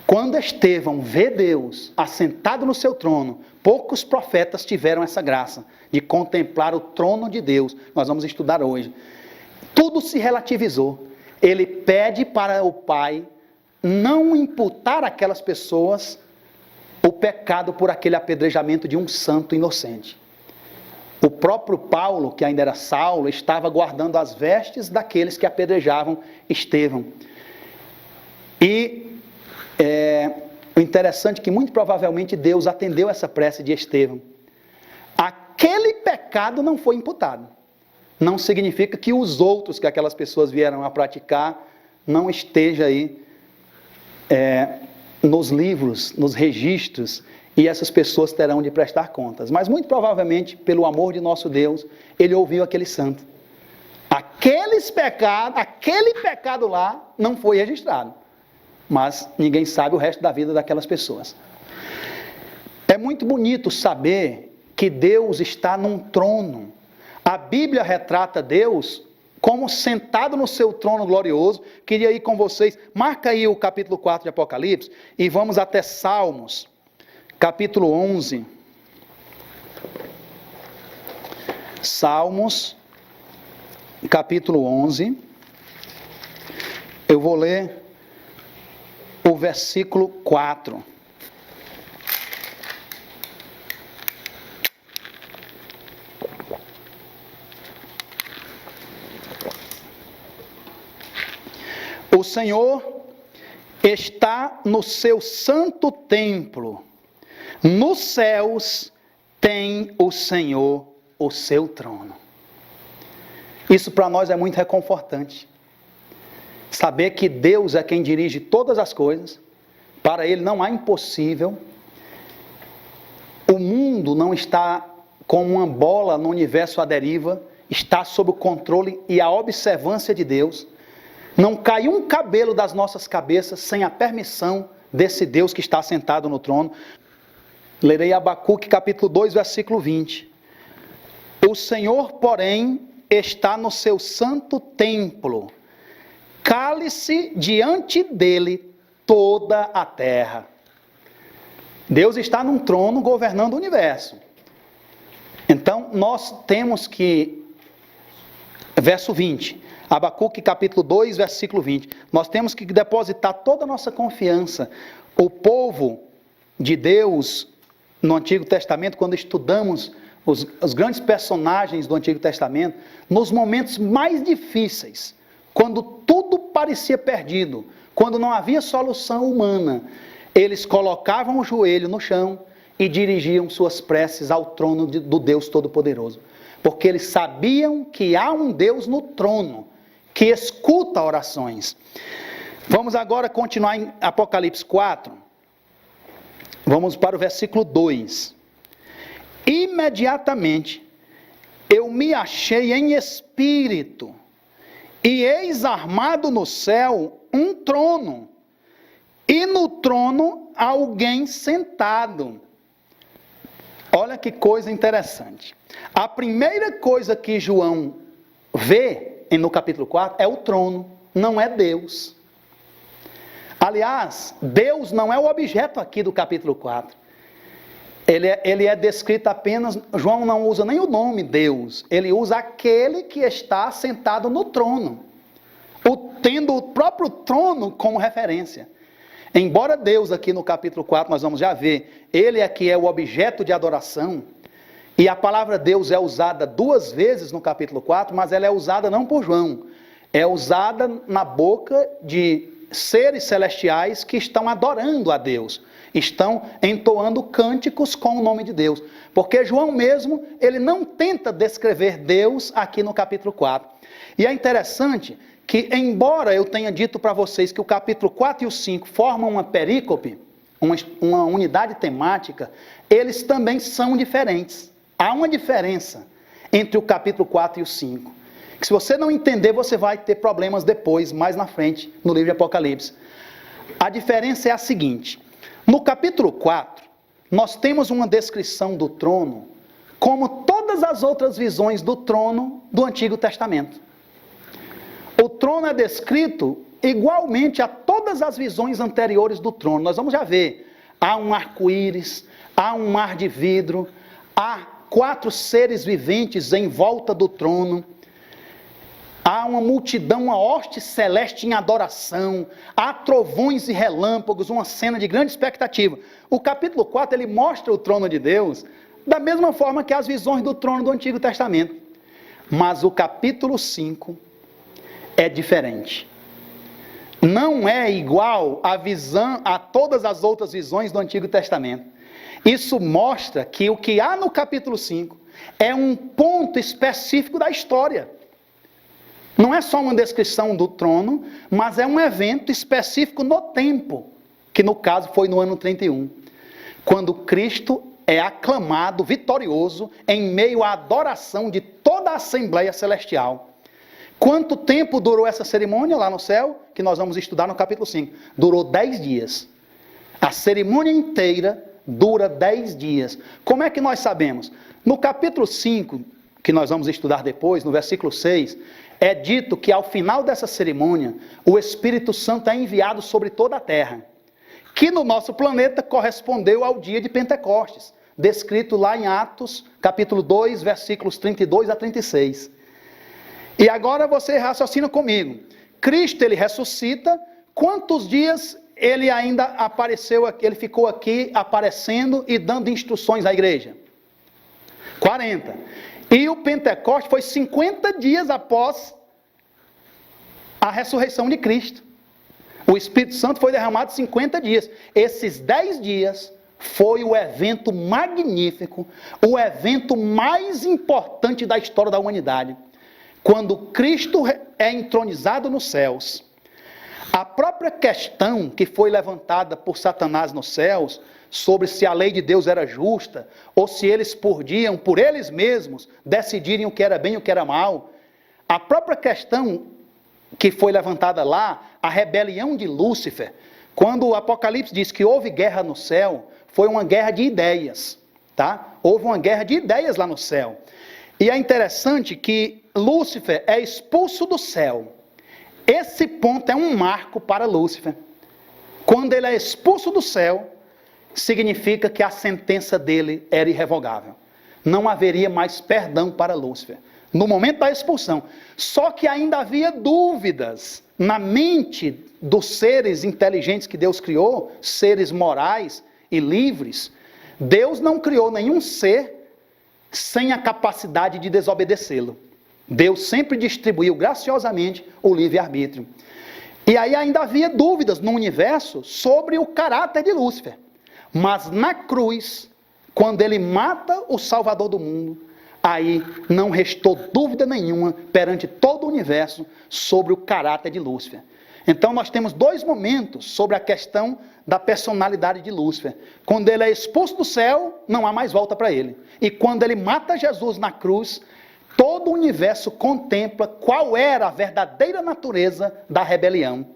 Quando Estevão vê Deus assentado no seu trono, poucos profetas tiveram essa graça de contemplar o trono de Deus. Nós vamos estudar hoje. Tudo se relativizou. Ele pede para o Pai não imputar àquelas pessoas o pecado por aquele apedrejamento de um santo inocente. O próprio Paulo, que ainda era Saulo, estava guardando as vestes daqueles que apedrejavam Estevão. E o interessante é que muito provavelmente Deus atendeu essa prece de Estevão. Aquele pecado não foi imputado. Não significa que os outros que aquelas pessoas vieram a praticar não esteja aí nos livros, nos registros, e essas pessoas terão de prestar contas. Mas muito provavelmente, pelo amor de nosso Deus, ele ouviu aquele santo. Aquele pecado lá não foi registrado. Mas ninguém sabe o resto da vida daquelas pessoas. É muito bonito saber que Deus está num trono. A Bíblia retrata Deus como sentado no seu trono glorioso. Queria ir com vocês, marca aí o capítulo 4 de Apocalipse, e vamos até Salmos, capítulo 11. Salmos, capítulo 11. Eu vou ler o versículo 4. O Senhor está no seu santo templo. Nos céus tem o Senhor o seu trono. Isso para nós é muito reconfortante. Saber que Deus é quem dirige todas as coisas. Para Ele não há impossível. O mundo não está como uma bola no universo à deriva. Está sob o controle e a observância de Deus. Não cai um cabelo das nossas cabeças sem a permissão desse Deus que está sentado no trono. Lerei Abacuque capítulo 2, versículo 20. O Senhor, porém, está no seu santo templo. Cale-se diante dele toda a terra. Deus está num trono governando o universo. Então, nós temos que... Verso 20. Abacuque capítulo 2, versículo 20. Nós temos que depositar toda a nossa confiança. O povo de Deus, no Antigo Testamento, quando estudamos os grandes personagens do Antigo Testamento, nos momentos mais difíceis, quando tudo parecia perdido, quando não havia solução humana, eles colocavam o joelho no chão e dirigiam suas preces ao trono do Deus Todo-Poderoso. Porque eles sabiam que há um Deus no trono, que escuta orações. Vamos agora continuar em Apocalipse 4. Vamos para o versículo 2. Imediatamente eu me achei em espírito, e eis armado no céu um trono, e no trono alguém sentado. Olha que coisa interessante. A primeira coisa que João vê no capítulo 4 é o trono, não é Deus. Aliás, Deus não é o objeto aqui do capítulo 4. Ele é descrito apenas, João não usa nem o nome Deus, ele usa aquele que está sentado no trono, tendo o próprio trono como referência. Embora Deus aqui no capítulo 4, nós vamos já ver, ele é que é o objeto de adoração, e a palavra Deus é usada 2 vezes no capítulo 4, mas ela é usada não por João, é usada na boca de seres celestiais que estão adorando a Deus, estão entoando cânticos com o nome de Deus, porque João mesmo, ele não tenta descrever Deus aqui no capítulo 4. E é interessante que, embora eu tenha dito para vocês que o capítulo 4 e o 5 formam uma perícope, uma unidade temática, eles também são diferentes. Há uma diferença entre o capítulo 4 e o 5. Que se você não entender, você vai ter problemas depois, mais na frente, no livro de Apocalipse. A diferença é a seguinte: no capítulo 4, nós temos uma descrição do trono como todas as outras visões do trono do Antigo Testamento. O trono é descrito igualmente a todas as visões anteriores do trono. Nós vamos já ver, há um arco-íris, há um mar de vidro, há 4 seres viventes em volta do trono, há uma multidão, uma hoste celeste em adoração, há trovões e relâmpagos, uma cena de grande expectativa. O capítulo 4, ele mostra o trono de Deus da mesma forma que as visões do trono do Antigo Testamento. Mas o capítulo 5 é diferente. Não é igual a todas as outras visões do Antigo Testamento. Isso mostra que o que há no capítulo 5 é um ponto específico da história. Não é só uma descrição do trono, mas é um evento específico no tempo, que no caso foi no ano 31, quando Cristo é aclamado vitorioso em meio à adoração de toda a Assembleia Celestial. Quanto tempo durou essa cerimônia lá no céu? Que nós vamos estudar no capítulo 5. Durou 10 dias. A cerimônia inteira dura 10 dias. Como é que nós sabemos? No capítulo 5, que nós vamos estudar depois, no versículo 6, é dito que ao final dessa cerimônia, o Espírito Santo é enviado sobre toda a terra, que no nosso planeta correspondeu ao dia de Pentecostes, descrito lá em Atos, capítulo 2, versículos 32 a 36. E agora você raciocina comigo. Cristo, ele ressuscita, quantos dias ele ainda apareceu aqui, ele ficou aqui aparecendo e dando instruções à igreja? 40. E o Pentecoste foi 50 dias após a ressurreição de Cristo. O Espírito Santo foi derramado 50 dias. Esses 10 dias foi o evento magnífico, o evento mais importante da história da humanidade. Quando Cristo é entronizado nos céus, a própria questão que foi levantada por Satanás nos céus, sobre se a lei de Deus era justa, ou se eles podiam, por eles mesmos, decidirem o que era bem e o que era mal, a própria questão que foi levantada lá, a rebelião de Lúcifer, quando o Apocalipse diz que houve guerra no céu, foi uma guerra de ideias, tá? Houve uma guerra de ideias lá no céu. E é interessante que Lúcifer é expulso do céu. Esse ponto é um marco para Lúcifer. Quando ele é expulso do céu, significa que a sentença dele era irrevogável. Não haveria mais perdão para Lúcifer. No momento da expulsão. Só que ainda havia dúvidas na mente dos seres inteligentes que Deus criou, seres morais e livres. Deus não criou nenhum ser sem a capacidade de desobedecê-lo. Deus sempre distribuiu graciosamente o livre-arbítrio. E aí ainda havia dúvidas no universo sobre o caráter de Lúcifer. Mas na cruz, quando ele mata o Salvador do mundo, aí não restou dúvida nenhuma perante todo o universo sobre o caráter de Lúcifer. Então nós temos 2 momentos sobre a questão da personalidade de Lúcifer. Quando ele é expulso do céu, não há mais volta para ele. E quando ele mata Jesus na cruz, todo o universo contempla qual era a verdadeira natureza da rebelião.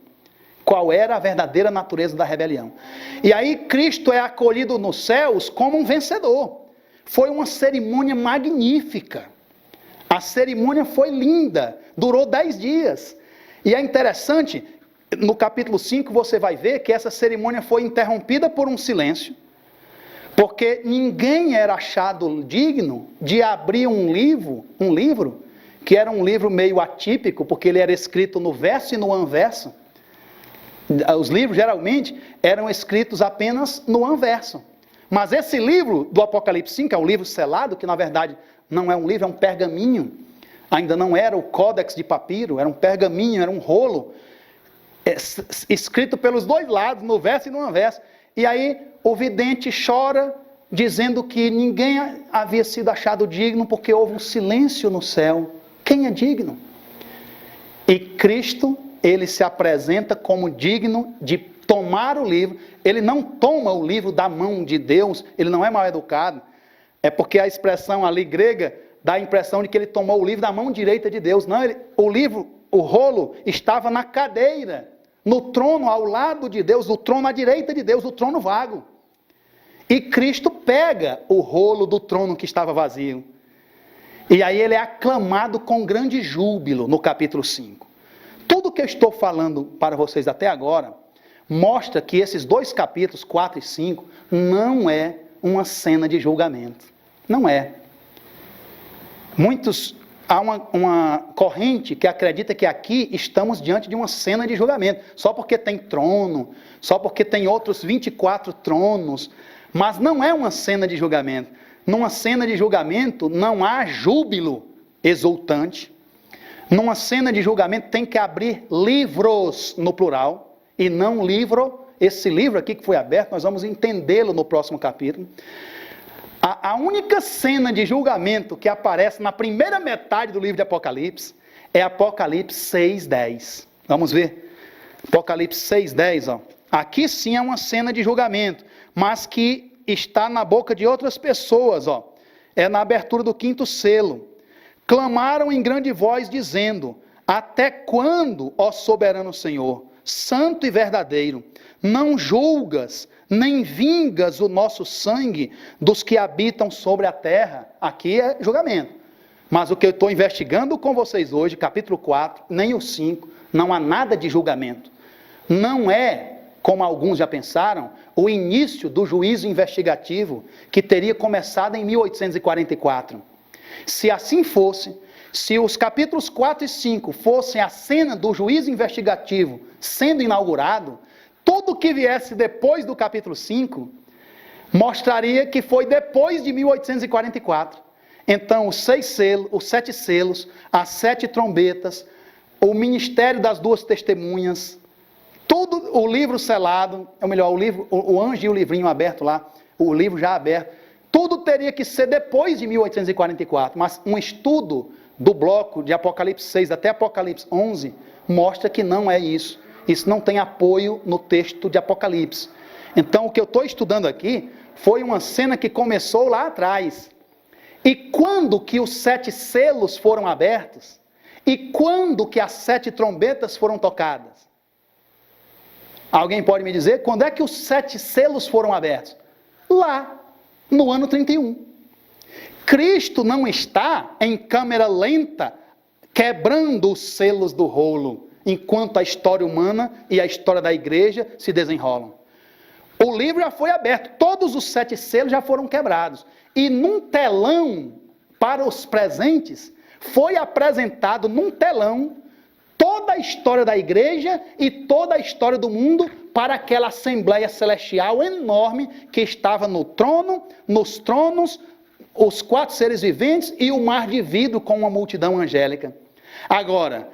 Qual era a verdadeira natureza da rebelião. E aí Cristo é acolhido nos céus como um vencedor. Foi uma cerimônia magnífica. A cerimônia foi linda, durou 10 dias. E é interessante, no capítulo 5 você vai ver que essa cerimônia foi interrompida por um silêncio, porque ninguém era achado digno de abrir um livro, que era um livro meio atípico, porque ele era escrito no verso e no anverso. Os livros geralmente eram escritos apenas no anverso. Mas esse livro do Apocalipse 5, é um livro selado, que na verdade não é um livro, é um pergaminho. Ainda não era o códex de papiro, era um pergaminho, era um rolo, escrito pelos 2 lados, no verso e no anverso. E aí o vidente chora, dizendo que ninguém havia sido achado digno, porque houve um silêncio no céu. Quem é digno? E Cristo, ele se apresenta como digno de tomar o livro. Ele não toma o livro da mão de Deus, ele não é mal educado. É porque a expressão ali grega dá a impressão de que ele tomou o livro da mão direita de Deus. Não, o livro, o rolo, estava na cadeira no trono ao lado de Deus, no trono à direita de Deus, o trono vago. E Cristo pega o rolo do trono que estava vazio. E aí ele é aclamado com grande júbilo no capítulo 5. Tudo que eu estou falando para vocês até agora mostra que esses dois capítulos, 4 e 5, não é uma cena de julgamento. Não é. Há uma corrente que acredita que aqui estamos diante de uma cena de julgamento. Só porque tem trono, só porque tem outros 24 tronos. Mas não é uma cena de julgamento. Numa cena de julgamento não há júbilo exultante. Numa cena de julgamento tem que abrir livros no plural, e não livro. Esse livro aqui que foi aberto, nós vamos entendê-lo no próximo capítulo. A única cena de julgamento que aparece na primeira metade do livro de Apocalipse é Apocalipse 6:10. Vamos ver? Apocalipse 6:10, ó. Aqui sim é uma cena de julgamento, mas que está na boca de outras pessoas, ó. É na abertura do 5º selo. Clamaram em grande voz, dizendo: até quando, ó soberano Senhor, santo e verdadeiro, não julgas, nem vingas o nosso sangue dos que habitam sobre a terra? Aqui é julgamento. Mas o que eu estou investigando com vocês hoje, capítulo 4, nem o 5, não há nada de julgamento. Não é, como alguns já pensaram, o início do juízo investigativo que teria começado em 1844. Se assim fosse, se os capítulos 4 e 5 fossem a cena do juízo investigativo sendo inaugurado, tudo que viesse depois do capítulo 5 mostraria que foi depois de 1844. Então, os 7 selos, as 7 trombetas, o ministério das 2 testemunhas, tudo, o livro selado, ou melhor, o anjo e o livrinho aberto lá, o livro já aberto, tudo teria que ser depois de 1844, mas um estudo do bloco de Apocalipse 6 até Apocalipse 11 mostra que não é isso. Isso não tem apoio no texto de Apocalipse. Então, o que eu estou estudando aqui foi uma cena que começou lá atrás. E quando que os 7 selos foram abertos? E quando que as 7 trombetas foram tocadas? Alguém pode me dizer quando é que os 7 selos foram abertos? Lá, no ano 31. Cristo não está em câmera lenta, quebrando os selos do rolo, enquanto a história humana e a história da igreja se desenrolam. O livro já foi aberto, todos os 7 selos já foram quebrados. E num telão, para os presentes, foi apresentado num telão toda a história da igreja e toda a história do mundo para aquela assembleia celestial enorme que estava no trono, nos tronos, os 4 seres viventes e o mar de vidro com uma multidão angélica. Agora,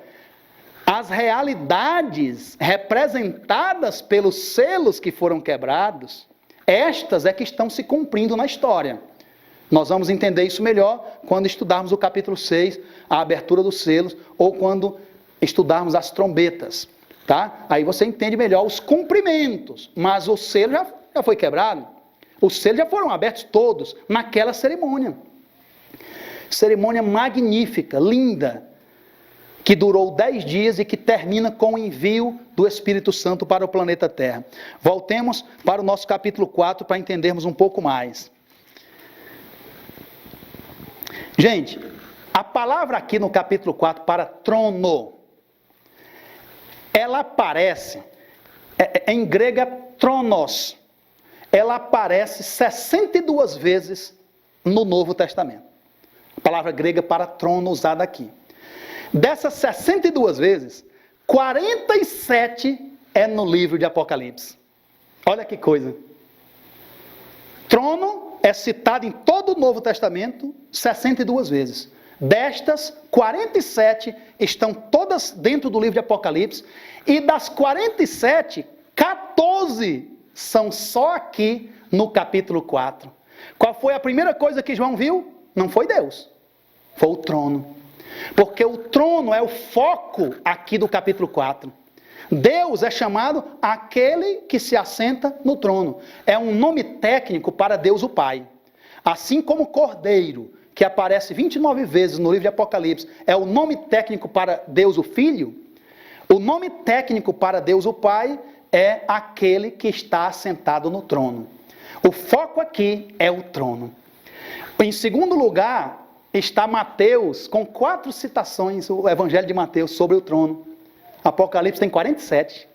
as realidades representadas pelos selos que foram quebrados, estas é que estão se cumprindo na história. Nós vamos entender isso melhor quando estudarmos o capítulo 6, a abertura dos selos, ou quando estudarmos as trombetas, tá? Aí você entende melhor os cumprimentos, mas o selo já foi quebrado. Os selos já foram abertos todos naquela cerimônia. Cerimônia magnífica, linda, que durou 10 dias e que termina com o envio do Espírito Santo para o planeta Terra. Voltemos para o nosso capítulo 4 para entendermos um pouco mais. Gente, a palavra aqui no capítulo 4 para trono, ela aparece, em grega tronos, ela aparece 62 vezes no Novo Testamento. A palavra grega para trono usada aqui. Dessas 62 vezes, 47 é no livro de Apocalipse. Olha que coisa. Trono é citado em todo o Novo Testamento 62 vezes. Destas, 47 estão todas dentro do livro de Apocalipse. E das 47, 14 são só aqui no capítulo 4. Qual foi a primeira coisa que João viu? Não foi Deus, foi o trono. Porque o trono é o foco aqui do capítulo 4. Deus é chamado aquele que se assenta no trono. É um nome técnico para Deus o Pai. Assim como Cordeiro, que aparece 29 vezes no livro de Apocalipse, é o nome técnico para Deus o Filho, O nome técnico para Deus o Pai é aquele que está assentado no trono. O foco aqui é o trono. Em segundo lugar, está Mateus, com 4 citações, o Evangelho de Mateus, sobre o trono. Apocalipse tem 47.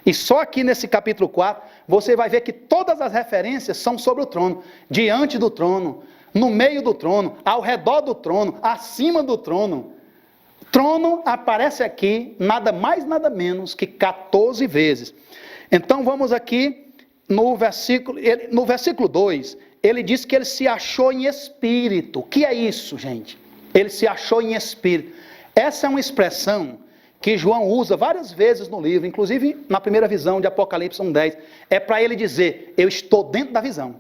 E só aqui nesse capítulo 4, você vai ver que todas as referências são sobre o trono. Diante do trono, no meio do trono, ao redor do trono, acima do trono. Trono aparece aqui nada mais, nada menos que 14 vezes. Então vamos aqui no versículo 2, ele diz que ele se achou em espírito. O que é isso, gente? Ele se achou em espírito. Essa é uma expressão que João usa várias vezes no livro, inclusive na primeira visão de Apocalipse 1:10. É para ele dizer, eu estou dentro da visão.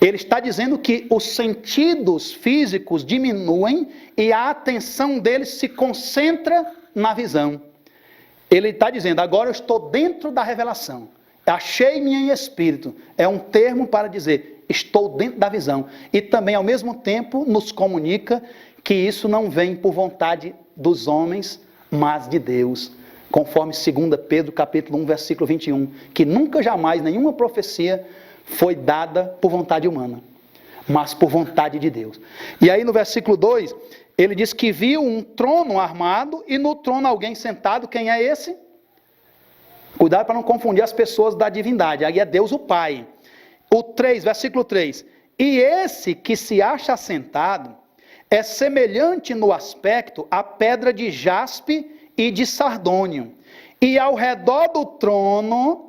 Ele está dizendo que os sentidos físicos diminuem e a atenção dele se concentra na visão. Ele está dizendo, agora eu estou dentro da revelação. Achei-me em espírito. É um termo para dizer, estou dentro da visão. E também, ao mesmo tempo, nos comunica que isso não vem por vontade dos homens, mas de Deus. Conforme 2 Pedro, capítulo 1, versículo 21. Que nunca, jamais, nenhuma profecia foi dada por vontade humana, mas por vontade de Deus. E aí no versículo 2, ele diz que viu um trono armado e no trono alguém sentado. Quem é esse? Cuidado para não confundir as pessoas da divindade. Aí é Deus o Pai. O 3, versículo 3. E esse que se acha assentado é semelhante no aspecto à pedra de jaspe e de sardônio. E ao redor do trono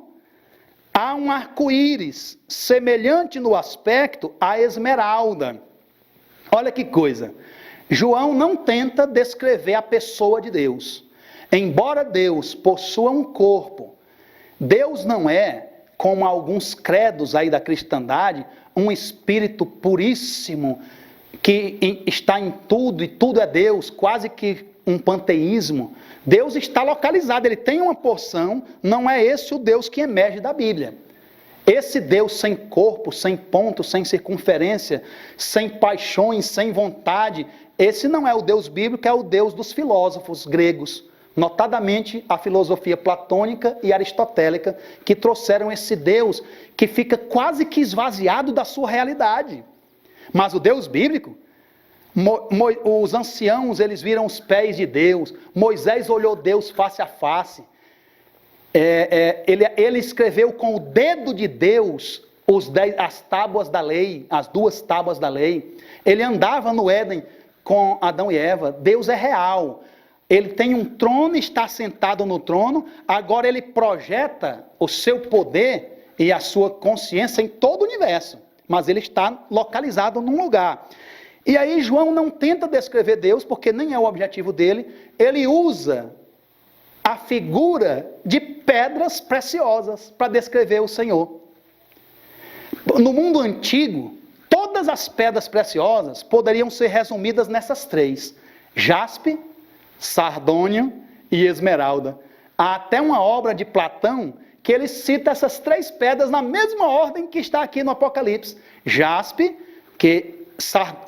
há um arco-íris, semelhante no aspecto à esmeralda. Olha que coisa. João não tenta descrever a pessoa de Deus. Embora Deus possua um corpo, Deus não é, como alguns credos aí da cristandade, um espírito puríssimo que está em tudo e tudo é Deus, quase que um panteísmo. Deus está localizado, ele tem uma porção, não é esse o Deus que emerge da Bíblia. Esse Deus sem corpo, sem ponto, sem circunferência, sem paixões, sem vontade, esse não é o Deus bíblico, é o Deus dos filósofos gregos. Notadamente a filosofia platônica e aristotélica, que trouxeram esse Deus que fica quase que esvaziado da sua realidade. Mas o Deus bíblico, os anciãos, eles viram os pés de Deus, Moisés olhou Deus face a face, ele escreveu com o dedo de Deus as tábuas da lei, as 2 tábuas da lei, ele andava no Éden com Adão e Eva. Deus é real, ele tem um trono, está sentado no trono, agora ele projeta o seu poder e a sua consciência em todo o universo, mas ele está localizado num lugar. E aí João não tenta descrever Deus, porque nem é o objetivo dele, ele usa a figura de pedras preciosas para descrever o Senhor. No mundo antigo, todas as pedras preciosas poderiam ser resumidas nessas 3: jaspe, sardônio e esmeralda. Há até uma obra de Platão que ele cita essas 3 pedras na mesma ordem que está aqui no Apocalipse. Jaspe,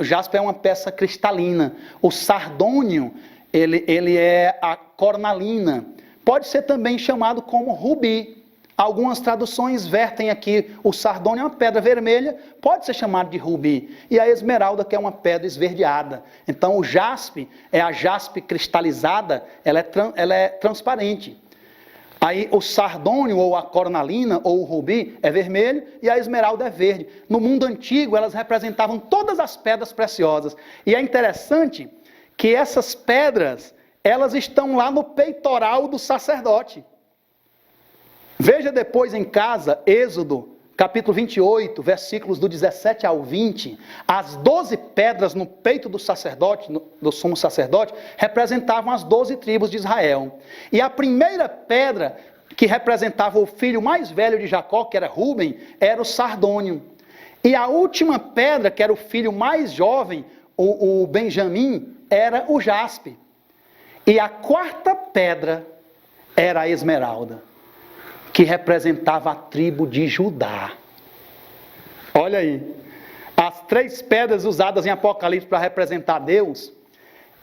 jaspe é uma peça cristalina. O sardônio, ele é a cornalina. Pode ser também chamado como rubi. Algumas traduções vertem aqui, o sardônio é uma pedra vermelha, pode ser chamado de rubi. E a esmeralda, que é uma pedra esverdeada. Então o jaspe, é a jaspe cristalizada, ela é transparente. Aí o sardônio, ou a cornalina, ou o rubi, é vermelho, e a esmeralda é verde. No mundo antigo, elas representavam todas as pedras preciosas. E é interessante que essas pedras, elas estão lá no peitoral do sacerdote. Veja depois em casa, Êxodo, capítulo 28, versículos do 17 ao 20, as 12 pedras no peito do sacerdote, do sumo sacerdote, representavam as 12 tribos de Israel. E a primeira pedra, que representava o filho mais velho de Jacó, que era Rúben, era o sardônio. E a última pedra, que era o filho mais jovem, o Benjamim, era o jaspe. E a 4ª pedra era a esmeralda, que representava a tribo de Judá. Olha aí, as 3 pedras usadas em Apocalipse para representar Deus,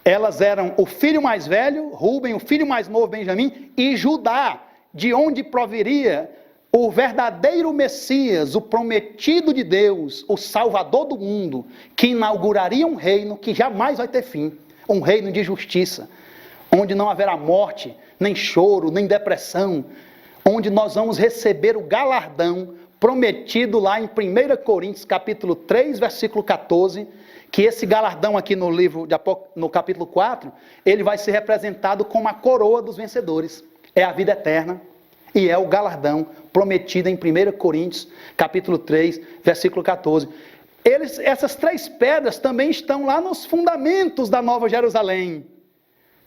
Elas eram o filho mais velho, Rúben, o filho mais novo, Benjamim, e Judá, de onde proviria o verdadeiro Messias, o prometido de Deus, o Salvador do mundo, que inauguraria um reino que jamais vai ter fim, um reino de justiça, onde não haverá morte, nem choro, nem depressão, onde nós vamos receber o galardão prometido lá em 1 Coríntios, capítulo 3, versículo 14, que esse galardão aqui no livro, no capítulo 4, ele vai ser representado como a coroa dos vencedores. É a vida eterna e é o galardão prometido em 1 Coríntios, capítulo 3, versículo 14. Essas 3 pedras também estão lá nos fundamentos da Nova Jerusalém.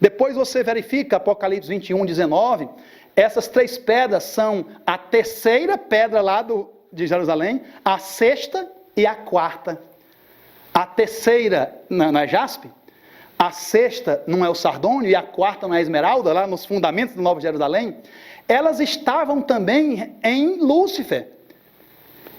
Depois você verifica, Apocalipse 21, 19, essas 3 pedras são a 3ª pedra lá de Jerusalém, a 6ª e a 4ª. A 3ª não é jaspe, a 6ª não é o sardônio e a 4ª não é a esmeralda, lá nos fundamentos da Nova Jerusalém. Elas estavam também em Lúcifer.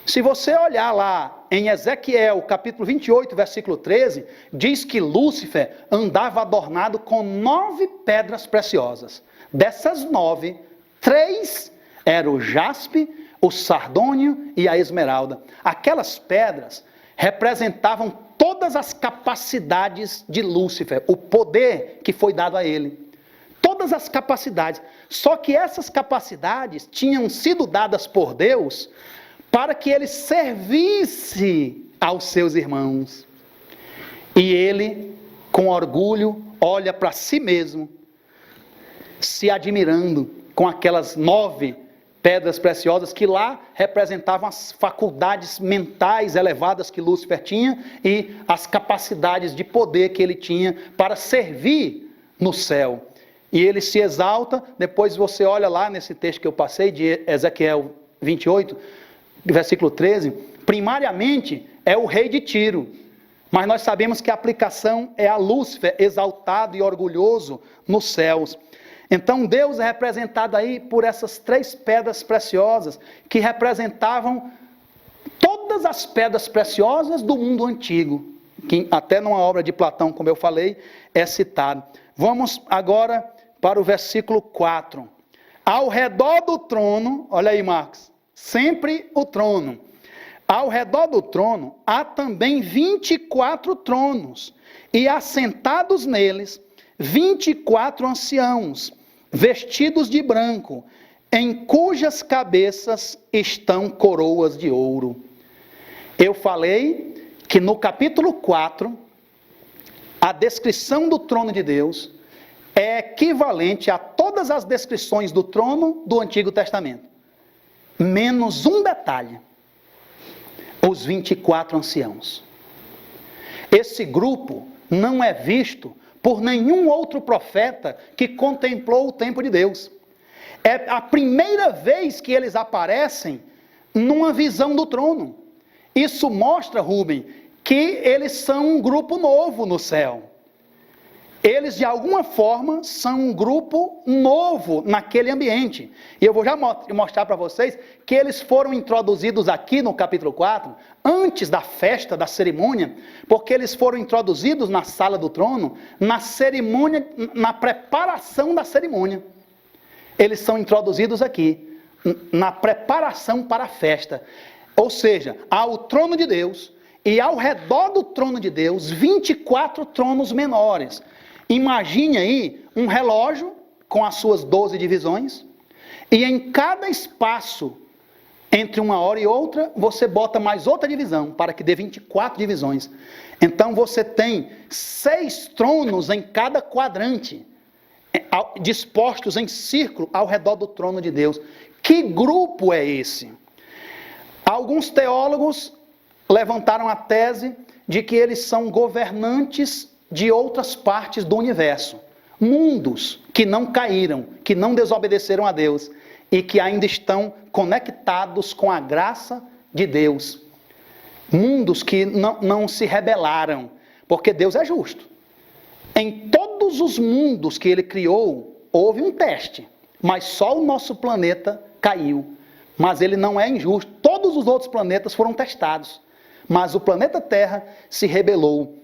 Se você olhar lá em Ezequiel, capítulo 28, versículo 13, diz que Lúcifer andava adornado com 9 pedras preciosas. Dessas 9, 3 eram o jaspe, o sardônio e a esmeralda. Aquelas pedras representavam todas as capacidades de Lúcifer, o poder que foi dado a ele. Todas as capacidades. Só que essas capacidades tinham sido dadas por Deus para que ele servisse aos seus irmãos. E ele, com orgulho, olha para si mesmo, se admirando com aquelas 9 pedras preciosas que lá representavam as faculdades mentais elevadas que Lúcifer tinha e as capacidades de poder que ele tinha para servir no céu. E ele se exalta. Depois você olha lá nesse texto que eu passei, de Ezequiel 28, versículo 13, primariamente é o rei de Tiro, mas nós sabemos que a aplicação é a Lúcifer, exaltado e orgulhoso nos céus. Então Deus é representado aí por essas 3 pedras preciosas, que representavam todas as pedras preciosas do mundo antigo, que até numa obra de Platão, como eu falei, é citado. Vamos agora para o versículo 4. Ao redor do trono, olha aí Marcos, sempre o trono. Ao redor do trono há também 24 tronos, e assentados neles 24 anciãos, vestidos de branco, em cujas cabeças estão coroas de ouro. Eu falei que no capítulo 4, a descrição do trono de Deus é equivalente a todas as descrições do trono do Antigo Testamento. Menos um detalhe: os 24 anciãos. Esse grupo não é visto por nenhum outro profeta que contemplou o tempo de Deus. É a primeira vez que eles aparecem numa visão do trono. Isso mostra, Rubem, que eles são um grupo novo no céu. Eles, de alguma forma, são um grupo novo naquele ambiente. E eu vou já mostrar para vocês que eles foram introduzidos aqui no capítulo 4, antes da festa, da cerimônia, porque eles foram introduzidos na sala do trono, na cerimônia, na preparação da cerimônia. Eles são introduzidos aqui, na preparação para a festa. Ou seja, há o trono de Deus, e ao redor do trono de Deus, 24 tronos menores. Imagine aí um relógio com as suas 12 divisões, e em cada espaço, entre uma hora e outra, você bota mais outra divisão, para que dê 24 divisões. Então você tem 6 tronos em cada quadrante, dispostos em círculo ao redor do trono de Deus. Que grupo é esse? Alguns teólogos levantaram a tese de que eles são governantes de outras partes do universo, mundos que não caíram, que não desobedeceram a Deus e que ainda estão conectados com a graça de Deus, mundos que não se rebelaram, porque Deus é justo. Em todos os mundos que Ele criou, houve um teste, mas só o nosso planeta caiu, mas Ele não é injusto. Todos os outros planetas foram testados, mas o planeta Terra se rebelou.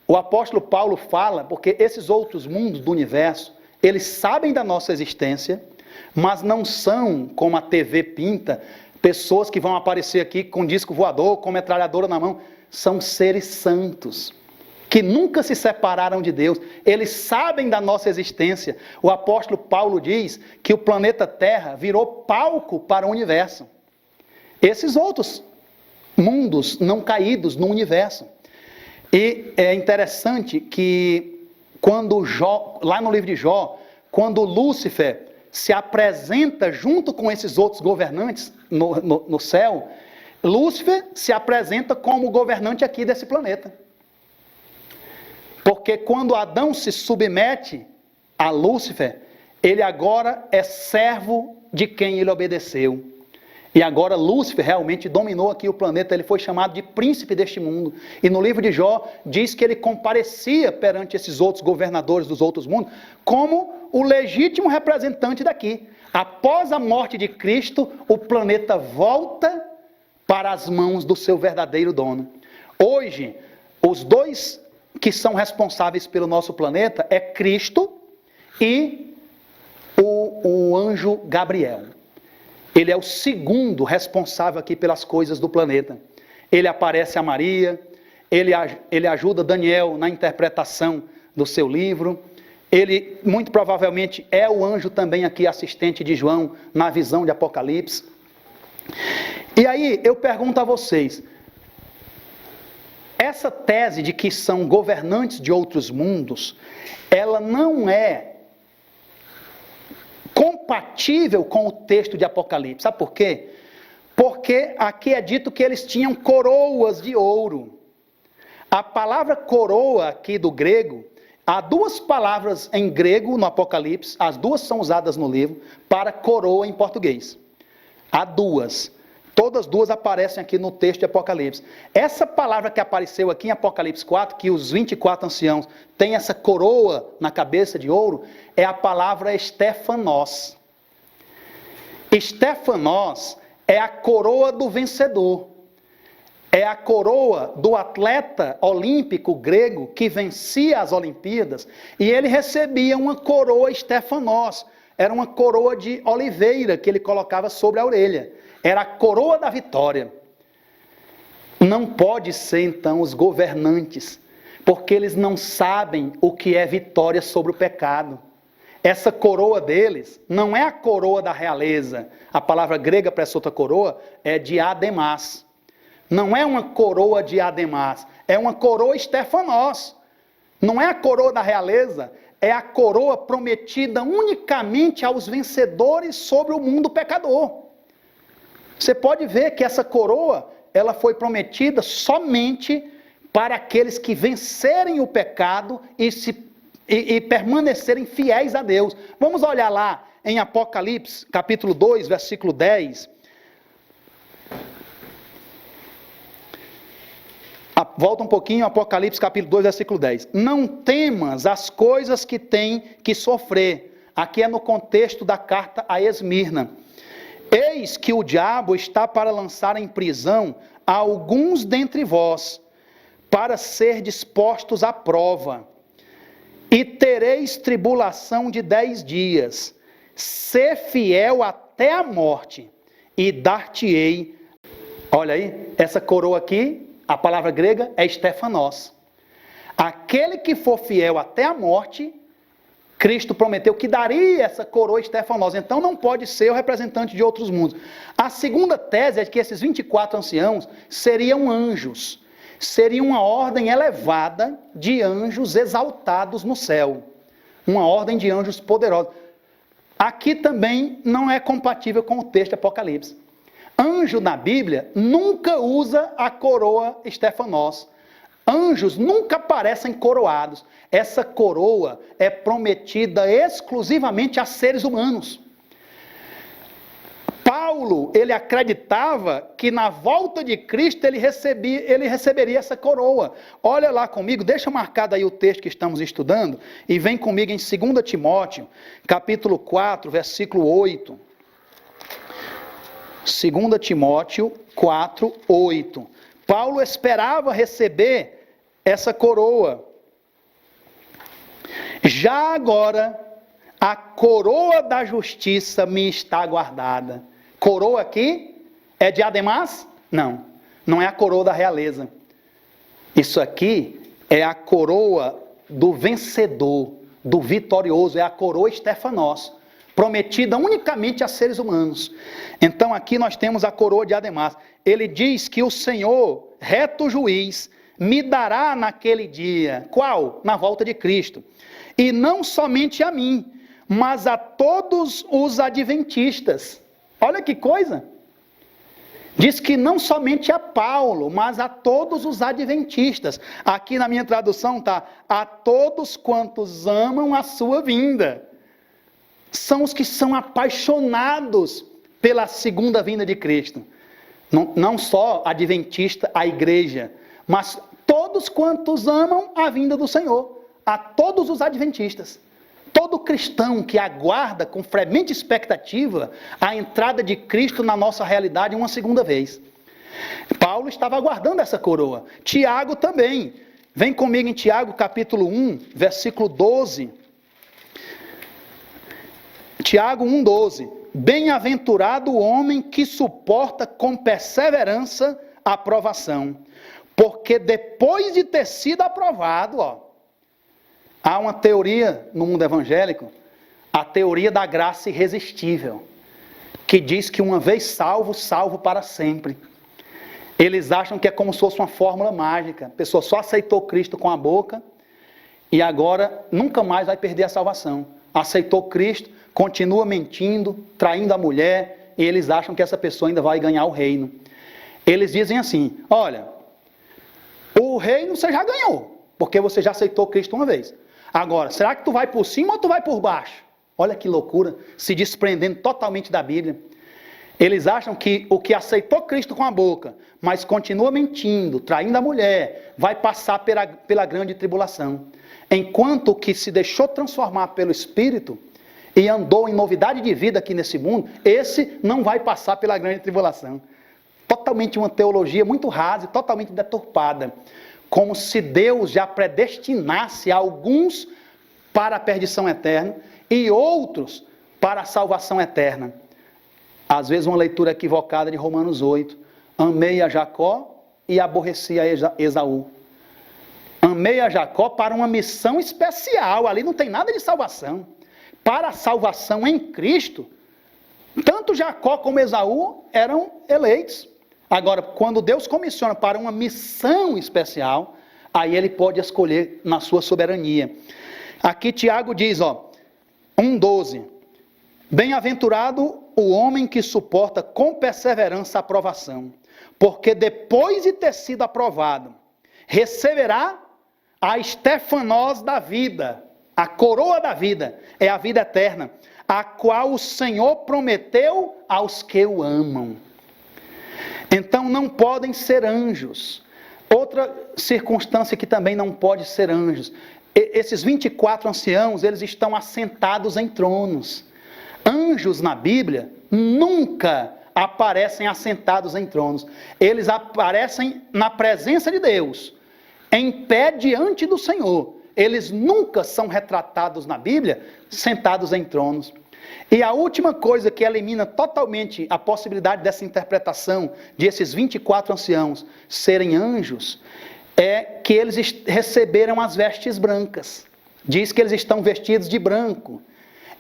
O apóstolo Paulo fala, porque esses outros mundos do universo, eles sabem da nossa existência, mas não são, como a TV pinta, pessoas que vão aparecer aqui com disco voador, com metralhadora na mão. São seres santos, que nunca se separaram de Deus. Eles sabem da nossa existência. O apóstolo Paulo diz que o planeta Terra virou palco para o universo. Esses outros mundos não caídos no universo. E é interessante que quando Jó, lá no livro de Jó, quando Lúcifer se apresenta junto com esses outros governantes no céu, Lúcifer se apresenta como governante aqui desse planeta. Porque quando Adão se submete a Lúcifer, ele agora é servo de quem ele obedeceu. E agora Lúcifer realmente dominou aqui o planeta, ele foi chamado de príncipe deste mundo. E no livro de Jó diz que ele comparecia perante esses outros governadores dos outros mundos como o legítimo representante daqui. Após a morte de Cristo, o planeta volta para as mãos do seu verdadeiro dono. Hoje, os dois que são responsáveis pelo nosso planeta é Cristo e o anjo Gabriel. Ele é o segundo responsável aqui pelas coisas do planeta. Ele aparece a Maria, ele ajuda Daniel na interpretação do seu livro. Ele, muito provavelmente, é o anjo também aqui, assistente de João, na visão de Apocalipse. E aí, eu pergunto a vocês, essa tese de que são governantes de outros mundos, ela não é compatível com o texto de Apocalipse. Sabe por quê? Porque aqui é dito que eles tinham coroas de ouro. A palavra coroa aqui do grego, há duas palavras em grego no Apocalipse, as duas são usadas no livro, para coroa em português. Há duas. Todas duas aparecem aqui no texto de Apocalipse. Essa palavra que apareceu aqui em Apocalipse 4, que os 24 anciãos têm essa coroa na cabeça de ouro, é a palavra Stefanos. Stefanos é a coroa do vencedor. É a coroa do atleta olímpico grego que vencia as Olimpíadas, e ele recebia uma coroa Stefanos. Era uma coroa de oliveira que ele colocava sobre a orelha. Era a coroa da vitória. Não pode ser, então, os governantes, porque eles não sabem o que é vitória sobre o pecado. Essa coroa deles não é a coroa da realeza. A palavra grega para essa outra coroa é diademas. Não é uma coroa diademas, é uma coroa Stefanos. Não é a coroa da realeza, é a coroa prometida unicamente aos vencedores sobre o mundo pecador. Você pode ver que essa coroa, ela foi prometida somente para aqueles que vencerem o pecado e permanecerem fiéis a Deus. Vamos olhar lá em Apocalipse, capítulo 2, versículo 10. Volta um pouquinho, Apocalipse, capítulo 2, versículo 10. Não temas as coisas que tem que sofrer. Aqui é no contexto da carta a Esmirna. Eis que o diabo está para lançar em prisão alguns dentre vós, para ser dispostos à prova. E tereis tribulação de 10 dias. Sê fiel até a morte, e dar-te-ei. Olha aí, essa coroa aqui, a palavra grega é Stefanos. Aquele que for fiel até a morte, Cristo prometeu que daria essa coroa Stefanos. Então não pode ser o representante de outros mundos. A segunda tese é que esses 24 anciãos seriam anjos. Seria uma ordem elevada de anjos exaltados no céu. Uma ordem de anjos poderosos. Aqui também não é compatível com o texto de Apocalipse. Anjo na Bíblia nunca usa a coroa Stefanos. Anjos nunca aparecem coroados. Essa coroa é prometida exclusivamente a seres humanos. Paulo, ele acreditava que na volta de Cristo ele receberia essa coroa. Olha lá comigo, deixa marcado aí o texto que estamos estudando e vem comigo em 2 Timóteo, capítulo 4, versículo 8. 2 Timóteo 4, 8. Paulo esperava receber essa coroa. Já agora, a coroa da justiça me está guardada. Coroa aqui é diademas? Não, não é a coroa da realeza. Isso aqui é a coroa do vencedor, do vitorioso, é a coroa Stefanos, prometida unicamente a seres humanos. Então aqui nós temos a coroa de Diademas. Ele diz que o Senhor, reto juiz, me dará naquele dia. Qual? Na volta de Cristo. E não somente a mim, mas a todos os adventistas. Olha que coisa! Diz que não somente a Paulo, mas a todos os adventistas. Aqui na minha tradução está, a todos quantos amam a sua vinda. São os que são apaixonados pela segunda vinda de Cristo. Não só adventista, a igreja, mas todos quantos amam a vinda do Senhor. A todos os adventistas. Todo cristão que aguarda com fremente expectativa a entrada de Cristo na nossa realidade uma segunda vez. Paulo estava aguardando essa coroa. Tiago também. Vem comigo em Tiago capítulo 1, versículo 12. Tiago 1,12. Bem-aventurado o homem que suporta com perseverança a provação, porque depois de ter sido aprovado, há uma teoria no mundo evangélico, a teoria da graça irresistível, que diz que uma vez salvo, salvo para sempre. Eles acham que é como se fosse uma fórmula mágica. A pessoa só aceitou Cristo com a boca e agora nunca mais vai perder a salvação. Aceitou Cristo, continua mentindo, traindo a mulher, e eles acham que essa pessoa ainda vai ganhar o reino. Eles dizem assim, olha, o reino você já ganhou, porque você já aceitou Cristo uma vez. Agora, será que tu vai por cima ou tu vai por baixo? Olha que loucura, se desprendendo totalmente da Bíblia. Eles acham que o que aceitou Cristo com a boca, mas continua mentindo, traindo a mulher, vai passar pela grande tribulação. Enquanto o que se deixou transformar pelo Espírito e andou em novidade de vida aqui nesse mundo, esse não vai passar pela grande tribulação. Totalmente uma teologia muito rasa e totalmente deturpada. Como se Deus já predestinasse alguns para a perdição eterna e outros para a salvação eterna. Às vezes uma leitura equivocada de Romanos 8. Amei a Jacó e aborreci a Esaú. Amei a Jacó para uma missão especial, ali não tem nada de salvação. Para a salvação em Cristo, tanto Jacó como Esaú eram eleitos. Agora, quando Deus comissiona para uma missão especial, aí ele pode escolher na sua soberania. Aqui Tiago diz, 1,12. Bem-aventurado o homem que suporta com perseverança a aprovação, porque depois de ter sido aprovado, receberá a Stefanos da vida, a coroa da vida, é a vida eterna, a qual o Senhor prometeu aos que o amam. Então não podem ser anjos. Outra circunstância que também não pode ser anjos. Esses 24 anciãos, eles estão assentados em tronos. Anjos na Bíblia nunca aparecem assentados em tronos. Eles aparecem na presença de Deus, em pé diante do Senhor. Eles nunca são retratados na Bíblia sentados em tronos. E a última coisa que elimina totalmente a possibilidade dessa interpretação de esses 24 anciãos serem anjos, é que eles receberam as vestes brancas. Diz que eles estão vestidos de branco.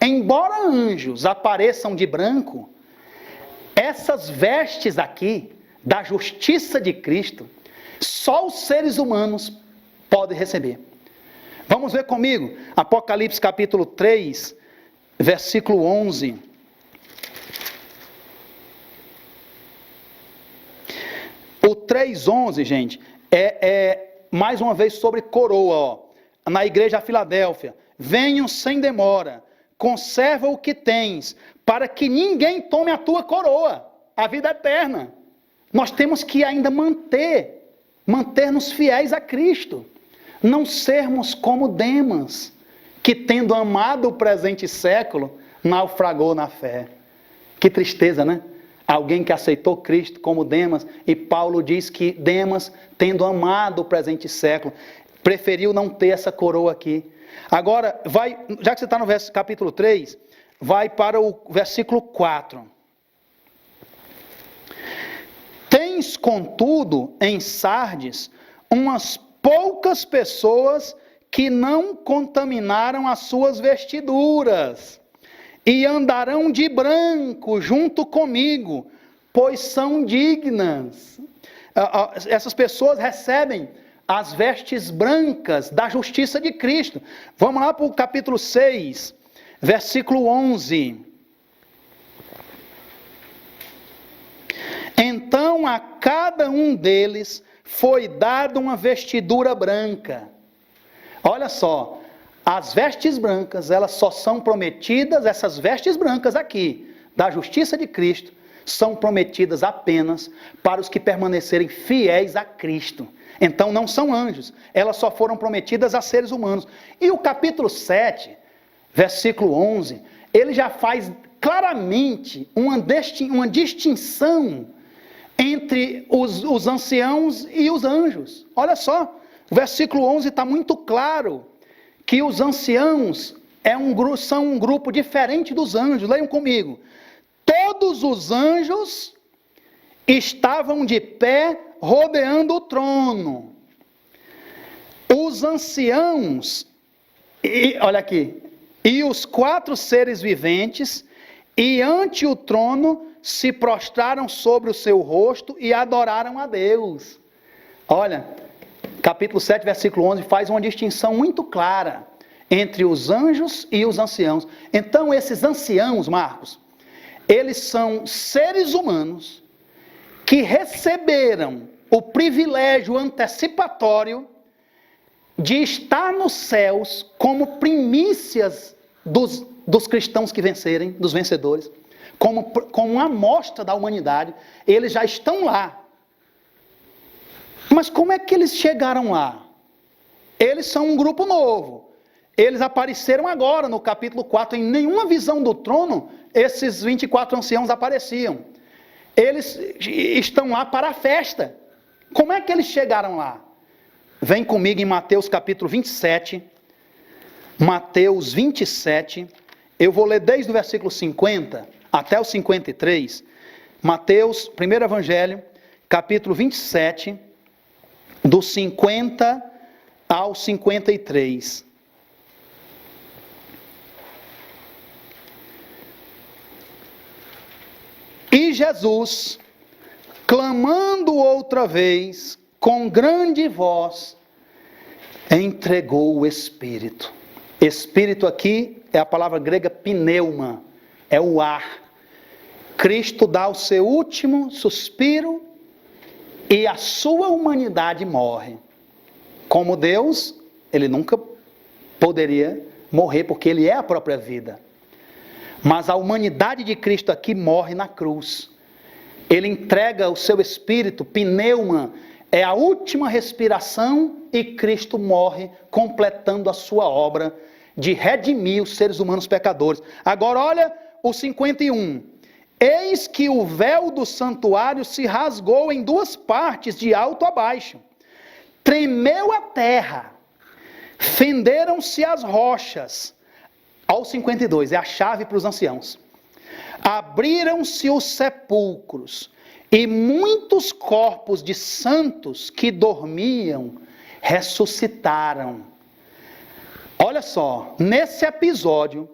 Embora anjos apareçam de branco, essas vestes aqui, da justiça de Cristo, só os seres humanos podem receber. Vamos ver comigo, Apocalipse capítulo 3, versículo 11. O 3:11, gente, é mais uma vez sobre coroa, na igreja de Filadélfia. Venham sem demora, conserva o que tens, para que ninguém tome a tua coroa, a vida eterna. Nós temos que ainda manter-nos fiéis a Cristo. Não sermos como Demas, que tendo amado o presente século, naufragou na fé. Que tristeza, né? Alguém que aceitou Cristo como Demas, e Paulo diz que Demas, tendo amado o presente século, preferiu não ter essa coroa aqui. Agora, já que você está no capítulo 3, vai para o versículo 4. Tens, contudo, em Sardes, umas poucas pessoas que não contaminaram as suas vestiduras, e andarão de branco junto comigo, pois são dignas. Essas pessoas recebem as vestes brancas da justiça de Cristo. Vamos lá para o capítulo 6, versículo 11. Então a cada um deles foi dada uma vestidura branca. Olha só, as vestes brancas, elas só são prometidas, essas vestes brancas aqui, da justiça de Cristo, são prometidas apenas para os que permanecerem fiéis a Cristo. Então não são anjos, elas só foram prometidas a seres humanos. E o capítulo 7, versículo 11, ele já faz claramente uma distinção entre os anciãos e os anjos. Olha só, o versículo 11 está muito claro que os anciãos são um grupo diferente dos anjos. Leiam comigo. Todos os anjos estavam de pé rodeando o trono. Os anciãos, olha aqui, e os 4 seres viventes, e ante o trono se prostraram sobre o seu rosto e adoraram a Deus. Olha, capítulo 7, versículo 11, faz uma distinção muito clara entre os anjos e os anciãos. Então, esses anciãos, Marcos, eles são seres humanos que receberam o privilégio antecipatório de estar nos céus como primícias dos cristãos que vencerem, dos vencedores, como uma amostra da humanidade. Eles já estão lá. Mas como é que eles chegaram lá? Eles são um grupo novo. Eles apareceram agora no capítulo 4. Em nenhuma visão do trono, esses 24 anciãos apareciam. Eles estão lá para a festa. Como é que eles chegaram lá? Vem comigo em Mateus capítulo 27. Mateus 27. Eu vou ler desde o versículo 50 até o 53. Mateus, primeiro evangelho, capítulo 27, do 50 ao 53. E Jesus, clamando outra vez, com grande voz, entregou o Espírito. Espírito aqui é a palavra grega pneuma, é o ar. Cristo dá o seu último suspiro e a sua humanidade morre. Como Deus, ele nunca poderia morrer, porque ele é a própria vida. Mas a humanidade de Cristo aqui morre na cruz. Ele entrega o seu espírito, pneuma, é a última respiração, e Cristo morre, completando a sua obra de redimir os seres humanos pecadores. Agora olha o 51. Eis que o véu do santuário se rasgou em 2 partes, de alto a baixo. Tremeu a terra, fenderam-se as rochas. Ao 52, é a chave para os anciãos. Abriram-se os sepulcros, e muitos corpos de santos que dormiam ressuscitaram. Olha só, nesse episódio,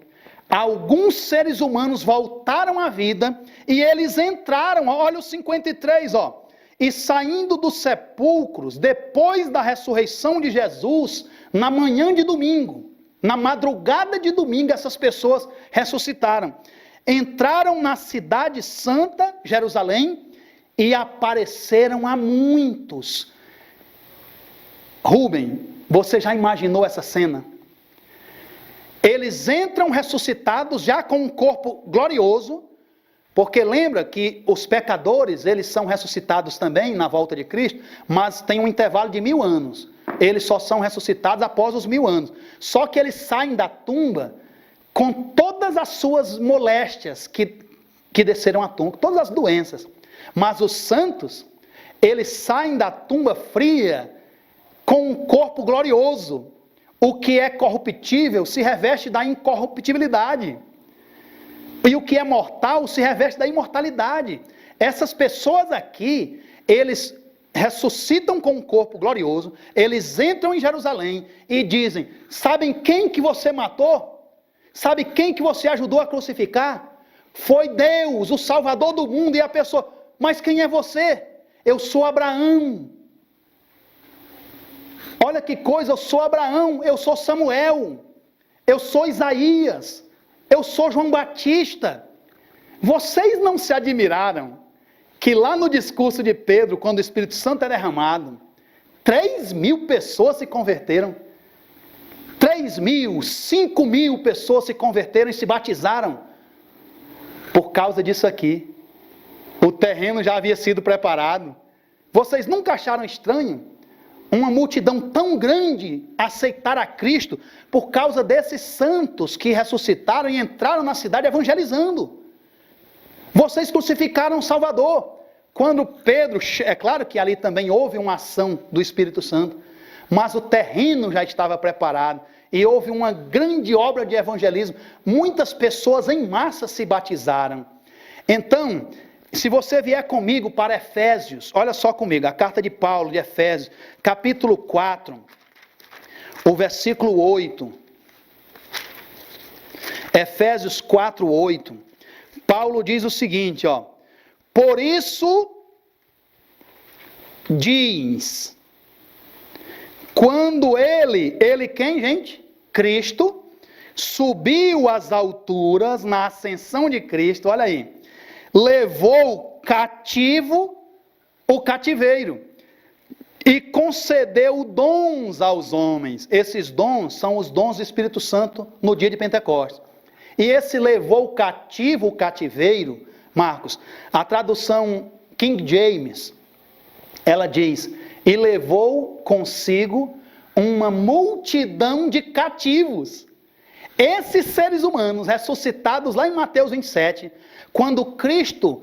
alguns seres humanos voltaram à vida e eles entraram, olha o 53, ó. E saindo dos sepulcros, depois da ressurreição de Jesus, na manhã de domingo, na madrugada de domingo, essas pessoas ressuscitaram. Entraram na cidade santa, Jerusalém, e apareceram a muitos. Rubem, você já imaginou essa cena? Eles entram ressuscitados já com um corpo glorioso, porque lembra que os pecadores, eles são ressuscitados também na volta de Cristo, mas tem um intervalo de 1000 anos. Eles só são ressuscitados após os 1000 anos. Só que eles saem da tumba com todas as suas moléstias que desceram à tumba, todas as doenças. Mas os santos, eles saem da tumba fria com um corpo glorioso. O que é corruptível se reveste da incorruptibilidade. E o que é mortal se reveste da imortalidade. Essas pessoas aqui, eles ressuscitam com um corpo glorioso, eles entram em Jerusalém e dizem: sabem quem que você matou? Sabe quem que você ajudou a crucificar? Foi Deus, o Salvador do mundo. E a pessoa: mas quem é você? Eu sou Abraão. Olha que coisa, eu sou Abraão, eu sou Samuel, eu sou Isaías, eu sou João Batista. Vocês não se admiraram que lá no discurso de Pedro, quando o Espírito Santo é derramado, 3.000 pessoas se converteram? 3.000, 5.000 pessoas se converteram e se batizaram por causa disso aqui. O terreno já havia sido preparado. Vocês nunca acharam estranho uma multidão tão grande aceitar a Cristo por causa desses santos que ressuscitaram e entraram na cidade evangelizando? Vocês crucificaram o Salvador. Quando Pedro, é claro que ali também houve uma ação do Espírito Santo, mas o terreno já estava preparado e houve uma grande obra de evangelismo. Muitas pessoas em massa se batizaram. Então, se você vier comigo para Efésios, olha só comigo, a carta de Paulo de Efésios, capítulo 4, o versículo 8. Efésios 4, 8. Paulo diz o seguinte, ó: por isso diz, quando ele quem, gente? Cristo, subiu às alturas na ascensão de Cristo, olha aí, levou cativo o cativeiro e concedeu dons aos homens. Esses dons são os dons do Espírito Santo no dia de Pentecostes. E esse levou cativo o cativeiro, Marcos, a tradução King James, ela diz: e levou consigo uma multidão de cativos. Esses seres humanos ressuscitados lá em Mateus 27, quando Cristo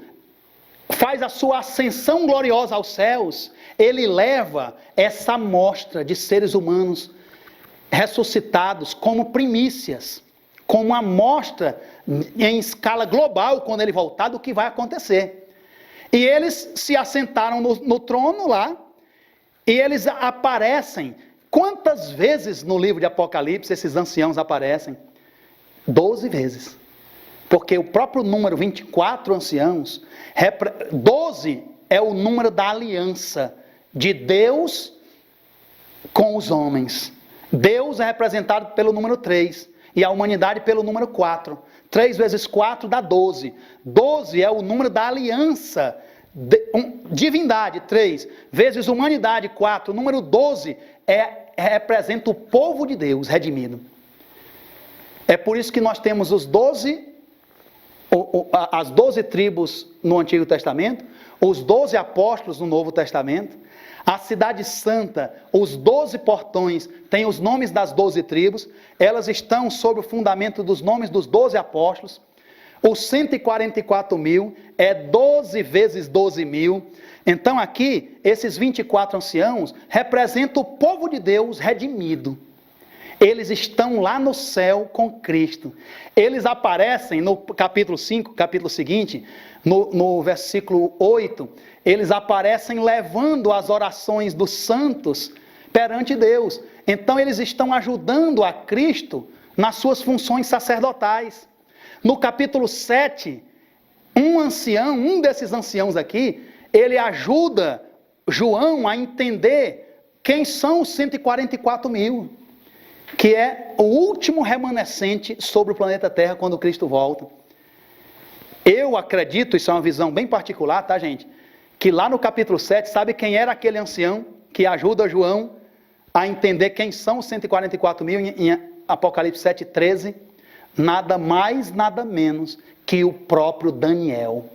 faz a sua ascensão gloriosa aos céus, ele leva essa amostra de seres humanos ressuscitados como primícias, como amostra em escala global, quando ele voltar, do que vai acontecer. E eles se assentaram no trono lá, e eles aparecem. Quantas vezes no livro de Apocalipse esses anciãos aparecem? 12 vezes. Porque o próprio número 24 anciãos, 12 é o número da aliança de Deus com os homens. Deus é representado pelo número 3 e a humanidade pelo número 4. 3 vezes 4 dá 12. 12 é o número da aliança. Divindade, 3, vezes humanidade, 4. O número 12 representa o povo de Deus redimido. É por isso que nós temos as 12 tribos no Antigo Testamento, os 12 apóstolos no Novo Testamento, a cidade santa, os 12 portões, têm os nomes das 12 tribos, elas estão sob o fundamento dos nomes dos 12 apóstolos. Os 144 mil é 12 vezes 12 mil. Então aqui, esses 24 anciãos representam o povo de Deus redimido. Eles estão lá no céu com Cristo. Eles aparecem no capítulo 5, capítulo seguinte, no versículo 8, eles aparecem levando as orações dos santos perante Deus. Então eles estão ajudando a Cristo nas suas funções sacerdotais. No capítulo 7, um desses anciãos aqui, ele ajuda João a entender quem são os 144 mil, que é o último remanescente sobre o planeta Terra quando Cristo volta. Eu acredito, isso é uma visão bem particular, tá, gente? Que lá no capítulo 7, sabe quem era aquele ancião que ajuda João a entender quem são os 144 mil em Apocalipse 7, 13? Nada mais, nada menos que o próprio Daniel.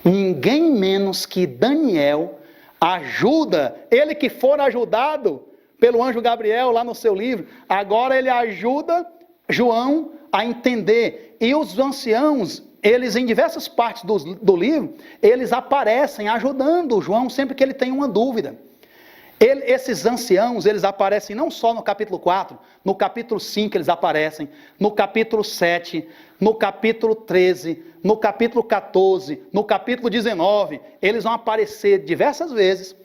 Ninguém menos que Daniel ajuda, ele que for ajudado pelo anjo Gabriel lá no seu livro, agora ele ajuda João a entender. E os anciãos, eles em diversas partes do livro, eles aparecem ajudando João sempre que ele tem uma dúvida. Esses anciãos, eles aparecem não só no capítulo 4, no capítulo 5 eles aparecem, no capítulo 7, no capítulo 13, no capítulo 14, no capítulo 19, eles vão aparecer diversas vezes,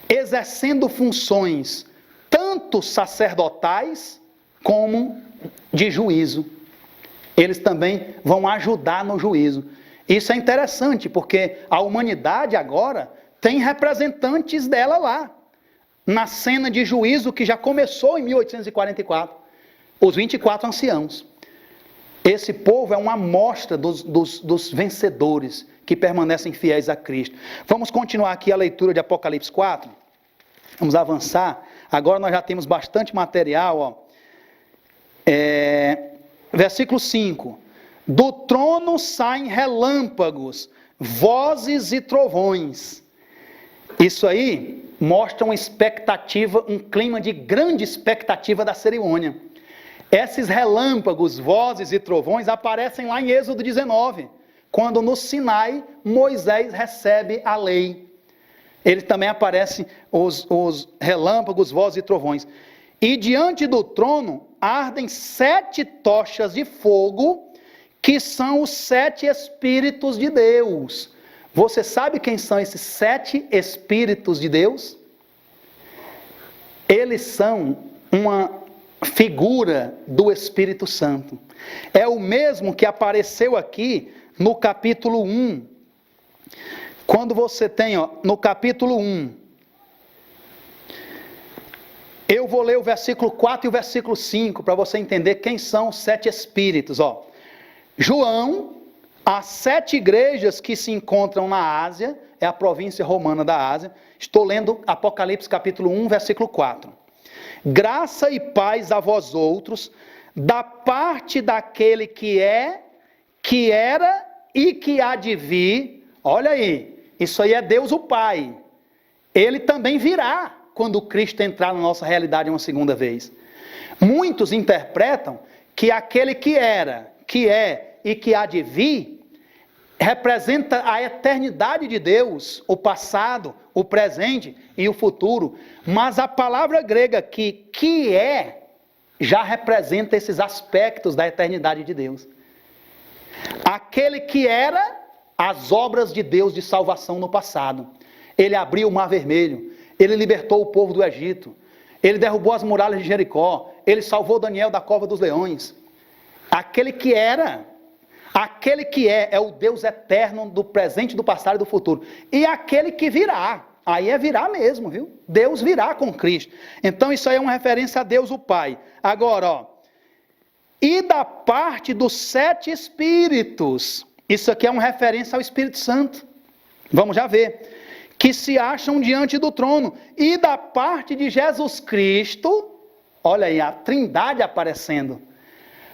exercendo funções tanto sacerdotais como de juízo. Eles também vão ajudar no juízo. Isso é interessante, porque a humanidade agora tem representantes dela lá, na cena de juízo que já começou em 1844, os 24 anciãos. Esse povo é uma amostra dos vencedores que permanecem fiéis a Cristo. Vamos continuar aqui a leitura de Apocalipse 4. Vamos avançar. Agora nós já temos bastante material. Ó. Versículo 5. Do trono saem relâmpagos, vozes e trovões. Isso aí mostra uma expectativa, um clima de grande expectativa da cerimônia. Esses relâmpagos, vozes e trovões aparecem lá em Êxodo 19, quando no Sinai Moisés recebe a lei. Ele também aparecem os relâmpagos, vozes e trovões. E diante do trono ardem 7 tochas de fogo, que são os 7 Espíritos de Deus. Você sabe quem são esses 7 Espíritos de Deus? Eles são uma figura do Espírito Santo. É o mesmo que apareceu aqui no capítulo 1. Quando você tem, no capítulo 1, eu vou ler o versículo 4 e o versículo 5, para você entender quem são os 7 Espíritos. João, as 7 igrejas que se encontram na Ásia, é a província romana da Ásia. Estou lendo Apocalipse capítulo 1, versículo 4. Graça e paz a vós outros, da parte daquele que é, que era e que há de vir. Olha aí, isso aí é Deus o Pai. Ele também virá quando Cristo entrar na nossa realidade uma segunda vez. Muitos interpretam que aquele que era, que é e que há de vir, representa a eternidade de Deus, o passado, o presente e o futuro. Mas a palavra grega que é, já representa esses aspectos da eternidade de Deus. Aquele que era as obras de Deus de salvação no passado. Ele abriu o mar vermelho, ele libertou o povo do Egito, ele derrubou as muralhas de Jericó, ele salvou Daniel da cova dos leões. Aquele que era, aquele que é o Deus eterno do presente, do passado e do futuro. E aquele que virá, aí é virá mesmo, viu? Deus virá com Cristo. Então isso aí é uma referência a Deus o Pai. Agora, e da parte dos 7 Espíritos, isso aqui é uma referência ao Espírito Santo. Vamos já ver. Que se acham diante do trono. E da parte de Jesus Cristo, olha aí, a Trindade aparecendo.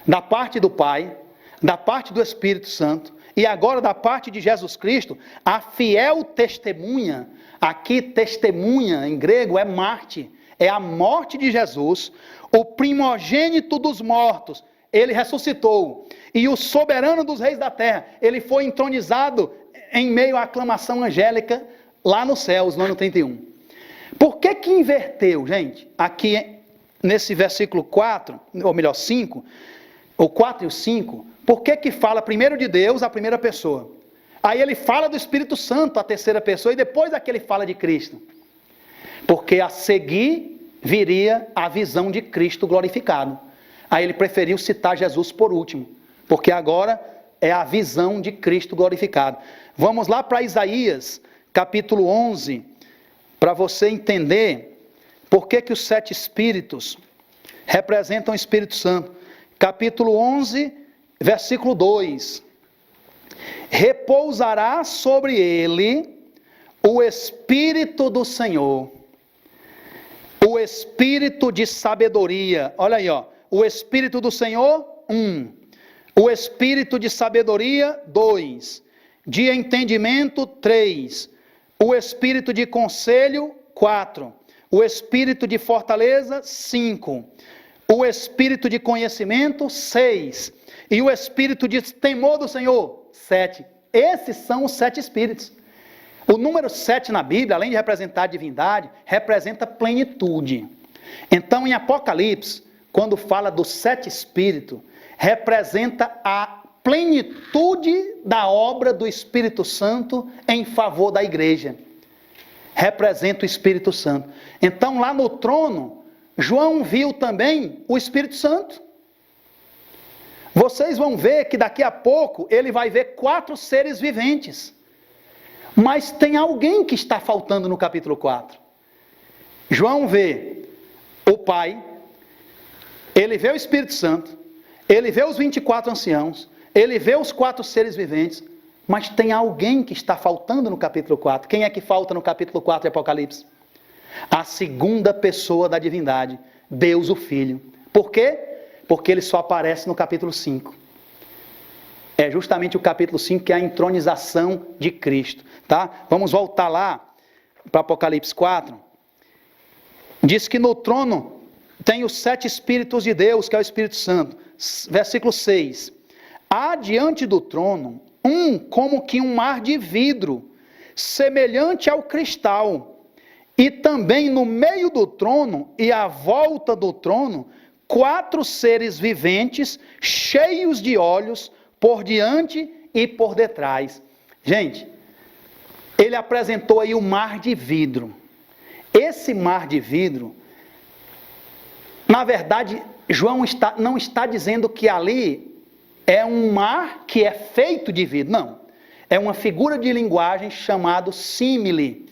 Da parte do Pai, da parte do Espírito Santo, e agora da parte de Jesus Cristo, a fiel testemunha. Aqui testemunha em grego é Marte, é a morte de Jesus, o primogênito dos mortos, ele ressuscitou, e o soberano dos reis da terra, ele foi entronizado em meio à aclamação angélica lá nos céus, no ano 31. Por que inverteu, gente? Aqui nesse versículo 4, ou melhor 5, o 4 e o 5, por que fala primeiro de Deus, a primeira pessoa? Aí ele fala do Espírito Santo, a terceira pessoa, e depois aqui ele fala de Cristo. Porque a seguir viria a visão de Cristo glorificado. Aí ele preferiu citar Jesus por último, porque agora é a visão de Cristo glorificado. Vamos lá para Isaías, capítulo 11, para você entender por que os 7 Espíritos representam o Espírito Santo. Capítulo 11, versículo 2. Repousará sobre ele o Espírito do Senhor, o Espírito de sabedoria. Olha aí, o Espírito do Senhor, 1. O Espírito de sabedoria, 2. De entendimento, 3. O Espírito de conselho, 4. O Espírito de fortaleza, 5. O Espírito de conhecimento, 6. E o Espírito de temor do Senhor, 7. Esses são os 7 Espíritos. O número 7 na Bíblia, além de representar a divindade, representa plenitude. Então, em Apocalipse, quando fala do 7 Espíritos, representa a plenitude da obra do Espírito Santo em favor da igreja. Representa o Espírito Santo. Então, lá no trono, João viu também o Espírito Santo. Vocês vão ver que daqui a pouco ele vai ver 4 seres viventes. Mas tem alguém que está faltando no capítulo 4. João vê o Pai, ele vê o Espírito Santo, ele vê os 24 anciãos, ele vê os 4 seres viventes, mas tem alguém que está faltando no capítulo 4. Quem é que falta no capítulo 4 de Apocalipse? A segunda pessoa da divindade, Deus o Filho. Por quê? Porque ele só aparece no capítulo 5. É justamente o capítulo 5 que é a entronização de Cristo. Tá? Vamos voltar lá para Apocalipse 4. Diz que no trono tem os 7 Espíritos de Deus, que é o Espírito Santo. Versículo 6. Há diante do trono como que um mar de vidro, semelhante ao cristal. E também no meio do trono e à volta do trono, 4 seres viventes, cheios de olhos, por diante e por detrás. Gente, ele apresentou aí o mar de vidro. Esse mar de vidro, na verdade, João não está dizendo que ali é um mar que é feito de vidro. Não. É uma figura de linguagem chamada símile.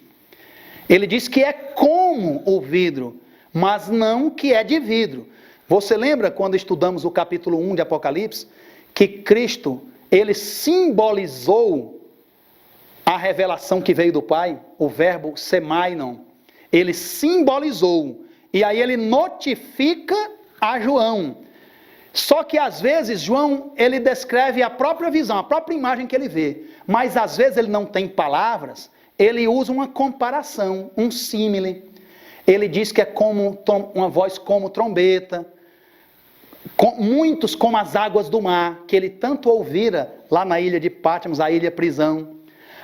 Ele diz que é como o vidro, mas não que é de vidro. Você lembra quando estudamos o capítulo 1 de Apocalipse, que Cristo, ele simbolizou a revelação que veio do Pai, o verbo semainon. Ele simbolizou, e aí ele notifica a João. Só que às vezes João, ele descreve a própria visão, a própria imagem que ele vê, mas às vezes ele não tem palavras, ele usa uma comparação, um símile. Ele diz que é como uma voz como trombeta, muitos como as águas do mar, que ele tanto ouvira lá na ilha de Patmos, a ilha prisão.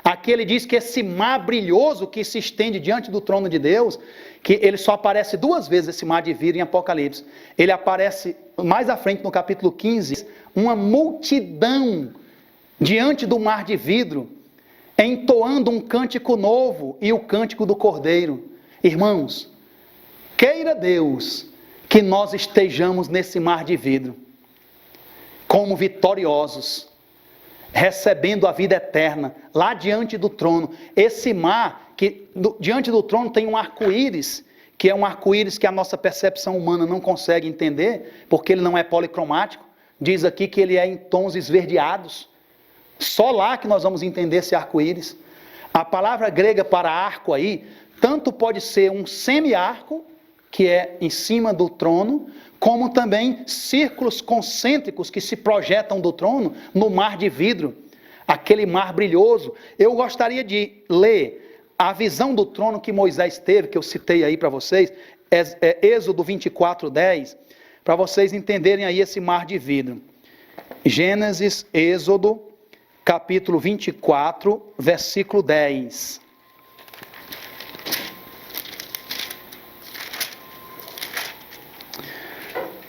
Aqui ele diz que esse mar brilhoso que se estende diante do trono de Deus, que ele só aparece 2 vezes, esse mar de vidro, em Apocalipse. Ele aparece mais à frente no capítulo 15, uma multidão diante do mar de vidro, entoando um cântico novo e o cântico do Cordeiro. Irmãos, queira Deus que nós estejamos nesse mar de vidro, como vitoriosos, recebendo a vida eterna, lá diante do trono. Esse mar, que diante do trono tem um arco-íris, que é um arco-íris que a nossa percepção humana não consegue entender, porque ele não é policromático. Diz aqui que ele é em tons esverdeados. Só lá que nós vamos entender esse arco-íris. A palavra grega para arco aí, tanto pode ser um semi-arco, que é em cima do trono, como também círculos concêntricos que se projetam do trono no mar de vidro, aquele mar brilhoso. Eu gostaria de ler a visão do trono que Moisés teve, que eu citei aí para vocês, Êxodo 24:10, para vocês entenderem aí esse mar de vidro. Gênesis, Êxodo, capítulo 24, versículo 10.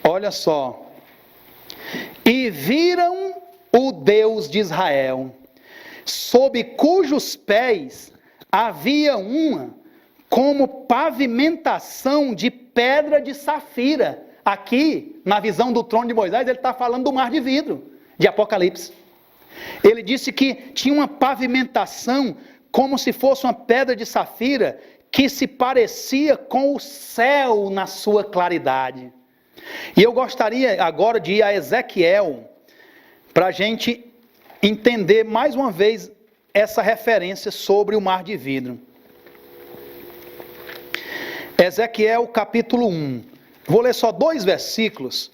Olha só. E viram o Deus de Israel, sob cujos pés havia uma como pavimentação de pedra de safira. Aqui, na visão do trono de Moisés, ele está falando do mar de vidro, de Apocalipse. Ele disse que tinha uma pavimentação como se fosse uma pedra de safira, que se parecia com o céu na sua claridade. E eu gostaria agora de ir a Ezequiel, para a gente entender mais uma vez essa referência sobre o mar de vidro. Ezequiel capítulo 1. Vou ler só 2 versículos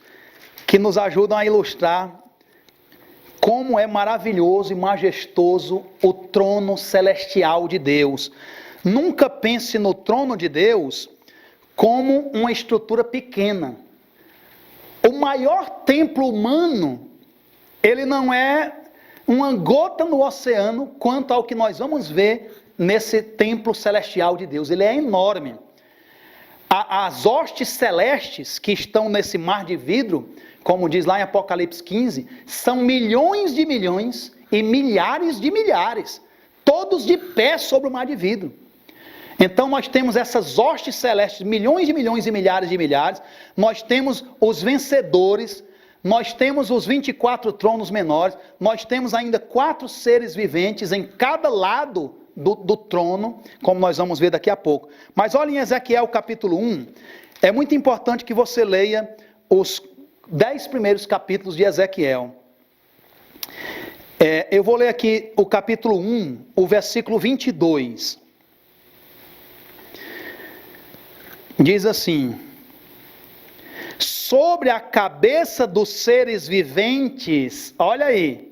que nos ajudam a ilustrar como é maravilhoso e majestoso o trono celestial de Deus. Nunca pense no trono de Deus como uma estrutura pequena. O maior templo humano, ele não é uma gota no oceano quanto ao que nós vamos ver nesse templo celestial de Deus. Ele é enorme. As hostes celestes que estão nesse mar de vidro, como diz lá em Apocalipse 15, são milhões de milhões e milhares de milhares, todos de pé sobre o mar de vidro. Então nós temos essas hostes celestes, milhões de milhões e milhares de milhares, nós temos os vencedores, nós temos os 24 tronos menores, nós temos ainda 4 seres viventes em cada lado do trono, como nós vamos ver daqui a pouco. Mas olha em Ezequiel capítulo 1, é muito importante que você leia os 10 primeiros capítulos de Ezequiel. Eu vou ler aqui o capítulo 1, o versículo 22. Diz assim: sobre a cabeça dos seres viventes, olha aí,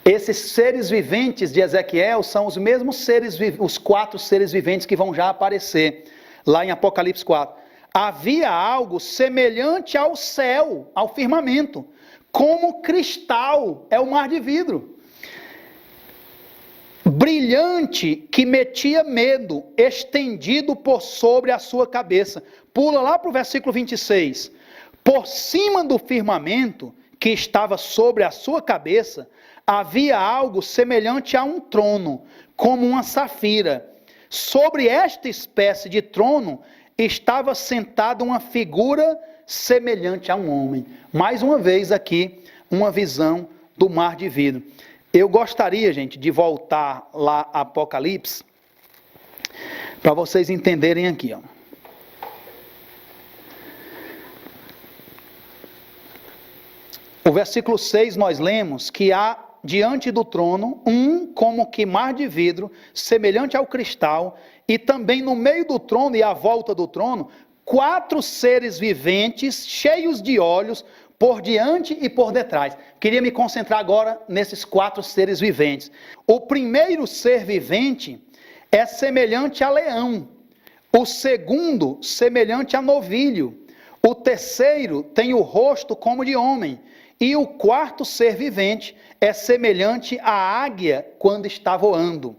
esses seres viventes de Ezequiel são os mesmos seres, os 4 seres viventes que vão já aparecer lá em Apocalipse 4. Havia algo semelhante ao céu, ao firmamento, como cristal, é o mar de vidro, brilhante, que metia medo, estendido por sobre a sua cabeça. Pula lá para o versículo 26. Por cima do firmamento que estava sobre a sua cabeça, havia algo semelhante a um trono, como uma safira. Sobre esta espécie de trono estava sentada uma figura semelhante a um homem. Mais uma vez aqui, uma visão do mar de vidro. Eu gostaria, gente, de voltar lá a Apocalipse, para vocês entenderem aqui, ó. O versículo 6 nós lemos que há diante do trono como que mar de vidro, semelhante ao cristal, e também no meio do trono e à volta do trono, 4 seres viventes, cheios de olhos, por diante e por detrás. Queria me concentrar agora nesses 4 seres viventes. O primeiro ser vivente é semelhante a leão, o segundo semelhante a novilho, o terceiro tem o rosto como de homem, e o 4º ser vivente é semelhante à águia quando está voando.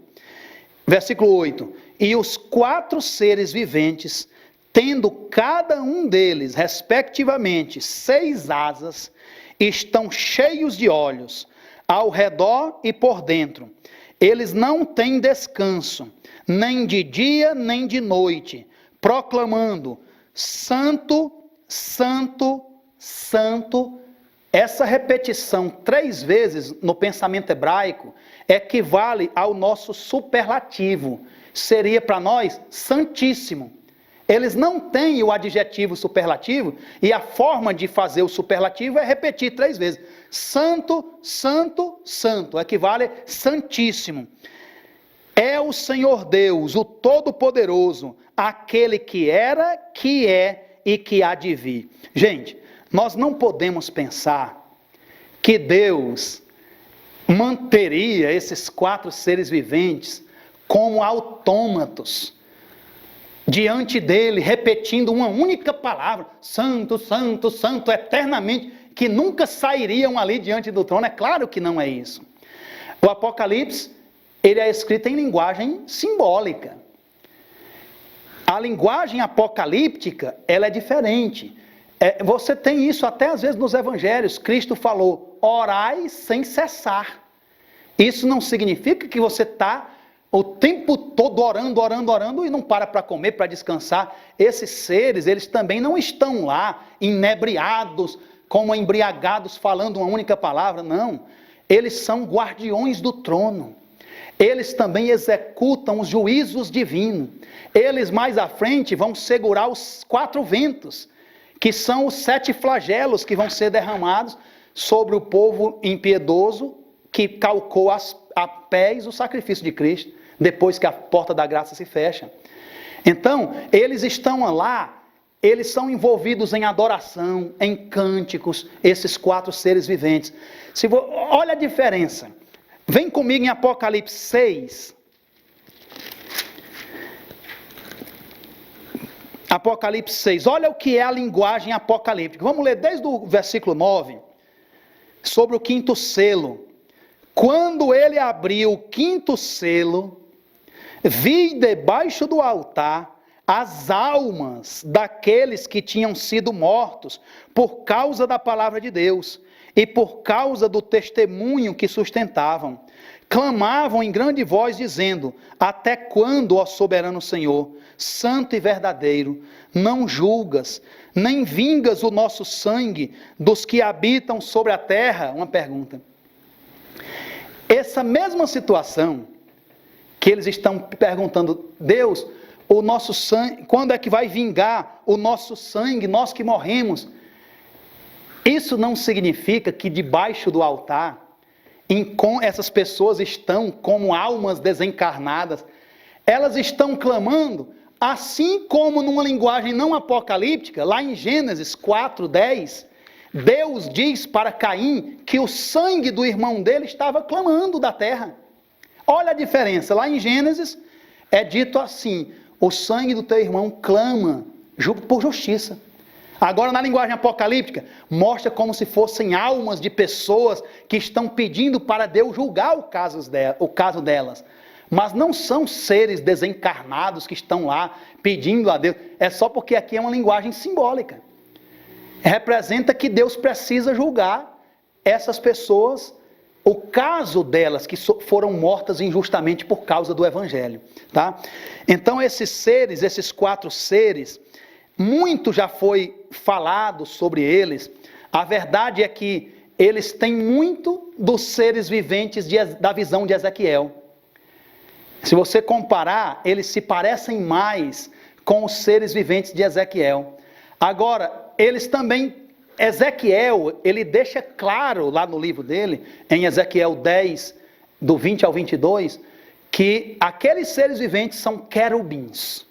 Versículo 8. E os 4 seres viventes, tendo cada um deles, respectivamente, 6 asas, estão cheios de olhos, ao redor e por dentro. Eles não têm descanso, nem de dia, nem de noite, proclamando: Santo, Santo, Santo. Essa repetição 3 vezes no pensamento hebraico equivale ao nosso superlativo. Seria para nós santíssimo. Eles não têm o adjetivo superlativo, e a forma de fazer o superlativo é repetir 3 vezes. Santo, Santo, Santo, equivale santíssimo. É o Senhor Deus, o Todo-Poderoso, aquele que era, que é e que há de vir. Gente, nós não podemos pensar que Deus manteria esses 4 seres viventes como autômatos, diante dele, repetindo uma única palavra, Santo, Santo, Santo, eternamente, que nunca sairiam ali diante do trono. É claro que não é isso. O Apocalipse, ele é escrito em linguagem simbólica. A linguagem apocalíptica, ela é diferente. Você tem isso até às vezes nos evangelhos. Cristo falou: orai sem cessar. Isso não significa que você está o tempo todo orando, orando, orando e não para comer, para descansar. Esses seres, eles também não estão lá inebriados, como embriagados, falando uma única palavra. Não, eles são guardiões do trono. Eles também executam os juízos divinos. Eles mais à frente vão segurar os 4 ventos, que são os 7 flagelos que vão ser derramados sobre o povo impiedoso que calcou a pés o sacrifício de Cristo, depois que a porta da graça se fecha. Então, eles estão lá, eles são envolvidos em adoração, em cânticos, esses 4 seres viventes. Olha a diferença. Vem comigo em Apocalipse 6. Apocalipse 6, olha o que é a linguagem apocalíptica. Vamos ler desde o versículo 9, sobre o 5º selo. Quando ele abriu o 5º selo, vi debaixo do altar as almas daqueles que tinham sido mortos por causa da palavra de Deus e por causa do testemunho que sustentavam. Clamavam em grande voz, dizendo: até quando, ó soberano Senhor, santo e verdadeiro, não julgas, nem vingas o nosso sangue dos que habitam sobre a terra? Uma pergunta. Essa mesma situação que eles estão perguntando: Deus, o nosso sangue, quando é que vai vingar o nosso sangue, nós que morremos? Isso não significa que debaixo do altar essas pessoas estão como almas desencarnadas. Elas estão clamando, assim como numa linguagem não apocalíptica, lá em Gênesis 4:10, Deus diz para Caim que o sangue do irmão dele estava clamando da terra. Olha a diferença, lá em Gênesis é dito assim: o sangue do teu irmão clama por justiça. Agora, na linguagem apocalíptica, mostra como se fossem almas de pessoas que estão pedindo para Deus julgar o caso delas. Mas não são seres desencarnados que estão lá pedindo a Deus. É só porque aqui é uma linguagem simbólica. Representa que Deus precisa julgar essas pessoas, o caso delas que foram mortas injustamente por causa do Evangelho. Tá? Então esses seres, esses 4 seres, muito já foi falado sobre eles. A verdade é que eles têm muito dos seres viventes da visão de Ezequiel. Se você comparar, eles se parecem mais com os seres viventes de Ezequiel. Agora, eles também, Ezequiel, ele deixa claro lá no livro dele, em Ezequiel 10, do 20 ao 22, que aqueles seres viventes são querubins.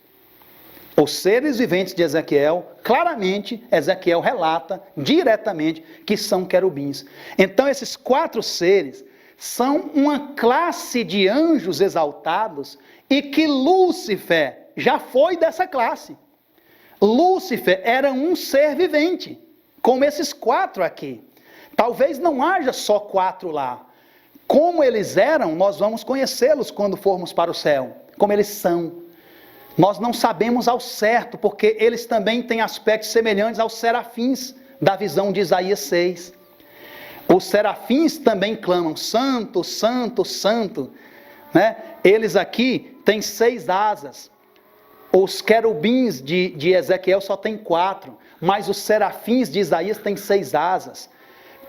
Os seres viventes de Ezequiel, claramente, Ezequiel relata diretamente que são querubins. Então, esses 4 seres são uma classe de anjos exaltados e que Lúcifer já foi dessa classe. Lúcifer era um ser vivente, como esses 4 aqui. Talvez não haja só 4 lá. Como eles eram, nós vamos conhecê-los quando formos para o céu. Como eles são. Nós não sabemos ao certo, porque eles também têm aspectos semelhantes aos serafins da visão de Isaías 6. Os serafins também clamam: santo, santo, santo. Né? Eles aqui têm 6 asas. Os querubins de Ezequiel só têm 4, mas os serafins de Isaías têm 6 asas.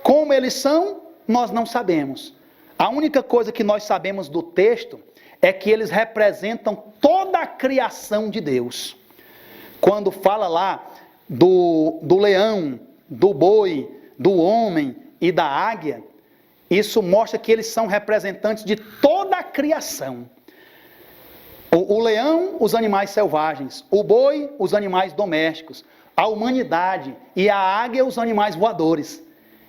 Como eles são, nós não sabemos. A única coisa que nós sabemos do texto é que eles representam toda a criação de Deus. Quando fala lá do leão, do boi, do homem e da águia, isso mostra que eles são representantes de toda a criação. O leão, os animais selvagens, o boi, os animais domésticos, a humanidade, e a águia, os animais voadores.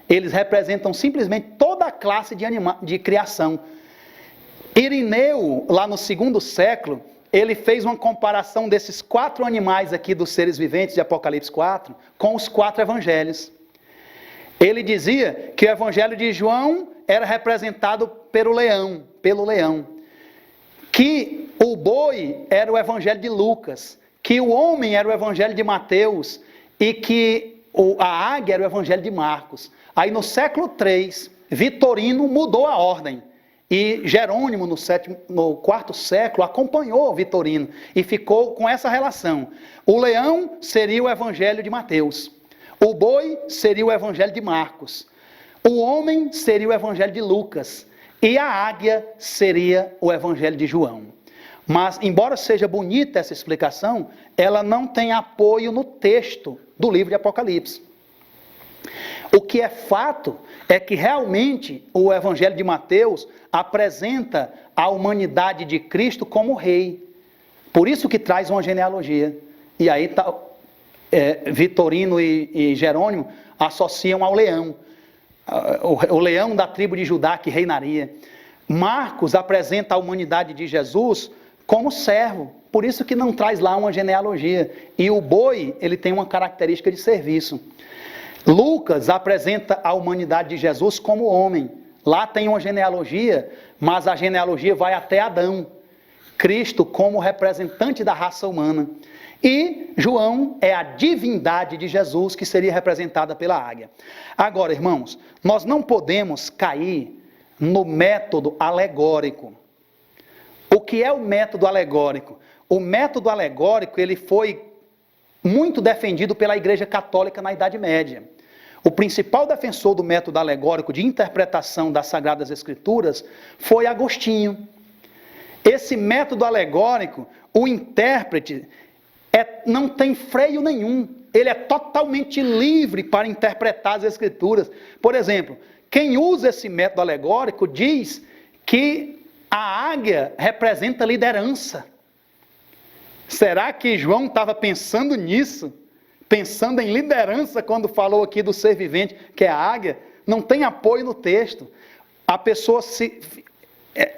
Eles representam simplesmente toda a classe de criação. Irineu, lá no 2º século, ele fez uma comparação desses 4 animais aqui dos seres viventes de Apocalipse 4 com os 4 evangelhos. Ele dizia que o evangelho de João era representado pelo leão, que o boi era o evangelho de Lucas, que o homem era o evangelho de Mateus e que a águia era o evangelho de Marcos. Aí no século 3, Vitorino mudou a ordem. E Jerônimo, no 4º século, acompanhou Vitorino e ficou com essa relação. O leão seria o evangelho de Mateus. O boi seria o evangelho de Marcos. O homem seria o evangelho de Lucas. E a águia seria o evangelho de João. Mas, embora seja bonita essa explicação, ela não tem apoio no texto do livro de Apocalipse. O que é fato é que realmente o evangelho de Mateus apresenta a humanidade de Cristo como rei. Por isso que traz uma genealogia. E aí Vitorino e Jerônimo associam ao leão. O leão da tribo de Judá que reinaria. Marcos apresenta a humanidade de Jesus como servo. Por isso que não traz lá uma genealogia. E o boi, ele tem uma característica de serviço. Lucas apresenta a humanidade de Jesus como homem. Lá tem uma genealogia, mas a genealogia vai até Adão. Cristo como representante da raça humana. E João é a divindade de Jesus, que seria representada pela águia. Agora, irmãos, nós não podemos cair no método alegórico. O que é o método alegórico? O método alegórico, ele foi muito defendido pela Igreja Católica na Idade Média. O principal defensor do método alegórico de interpretação das Sagradas Escrituras foi Agostinho. Esse método alegórico, o intérprete não tem freio nenhum. Ele é totalmente livre para interpretar as Escrituras. Por exemplo, quem usa esse método alegórico diz que a águia representa liderança. Será que João estava pensando nisso? Pensando em liderança quando falou aqui do ser vivente, que é a águia? Não tem apoio no texto. A pessoa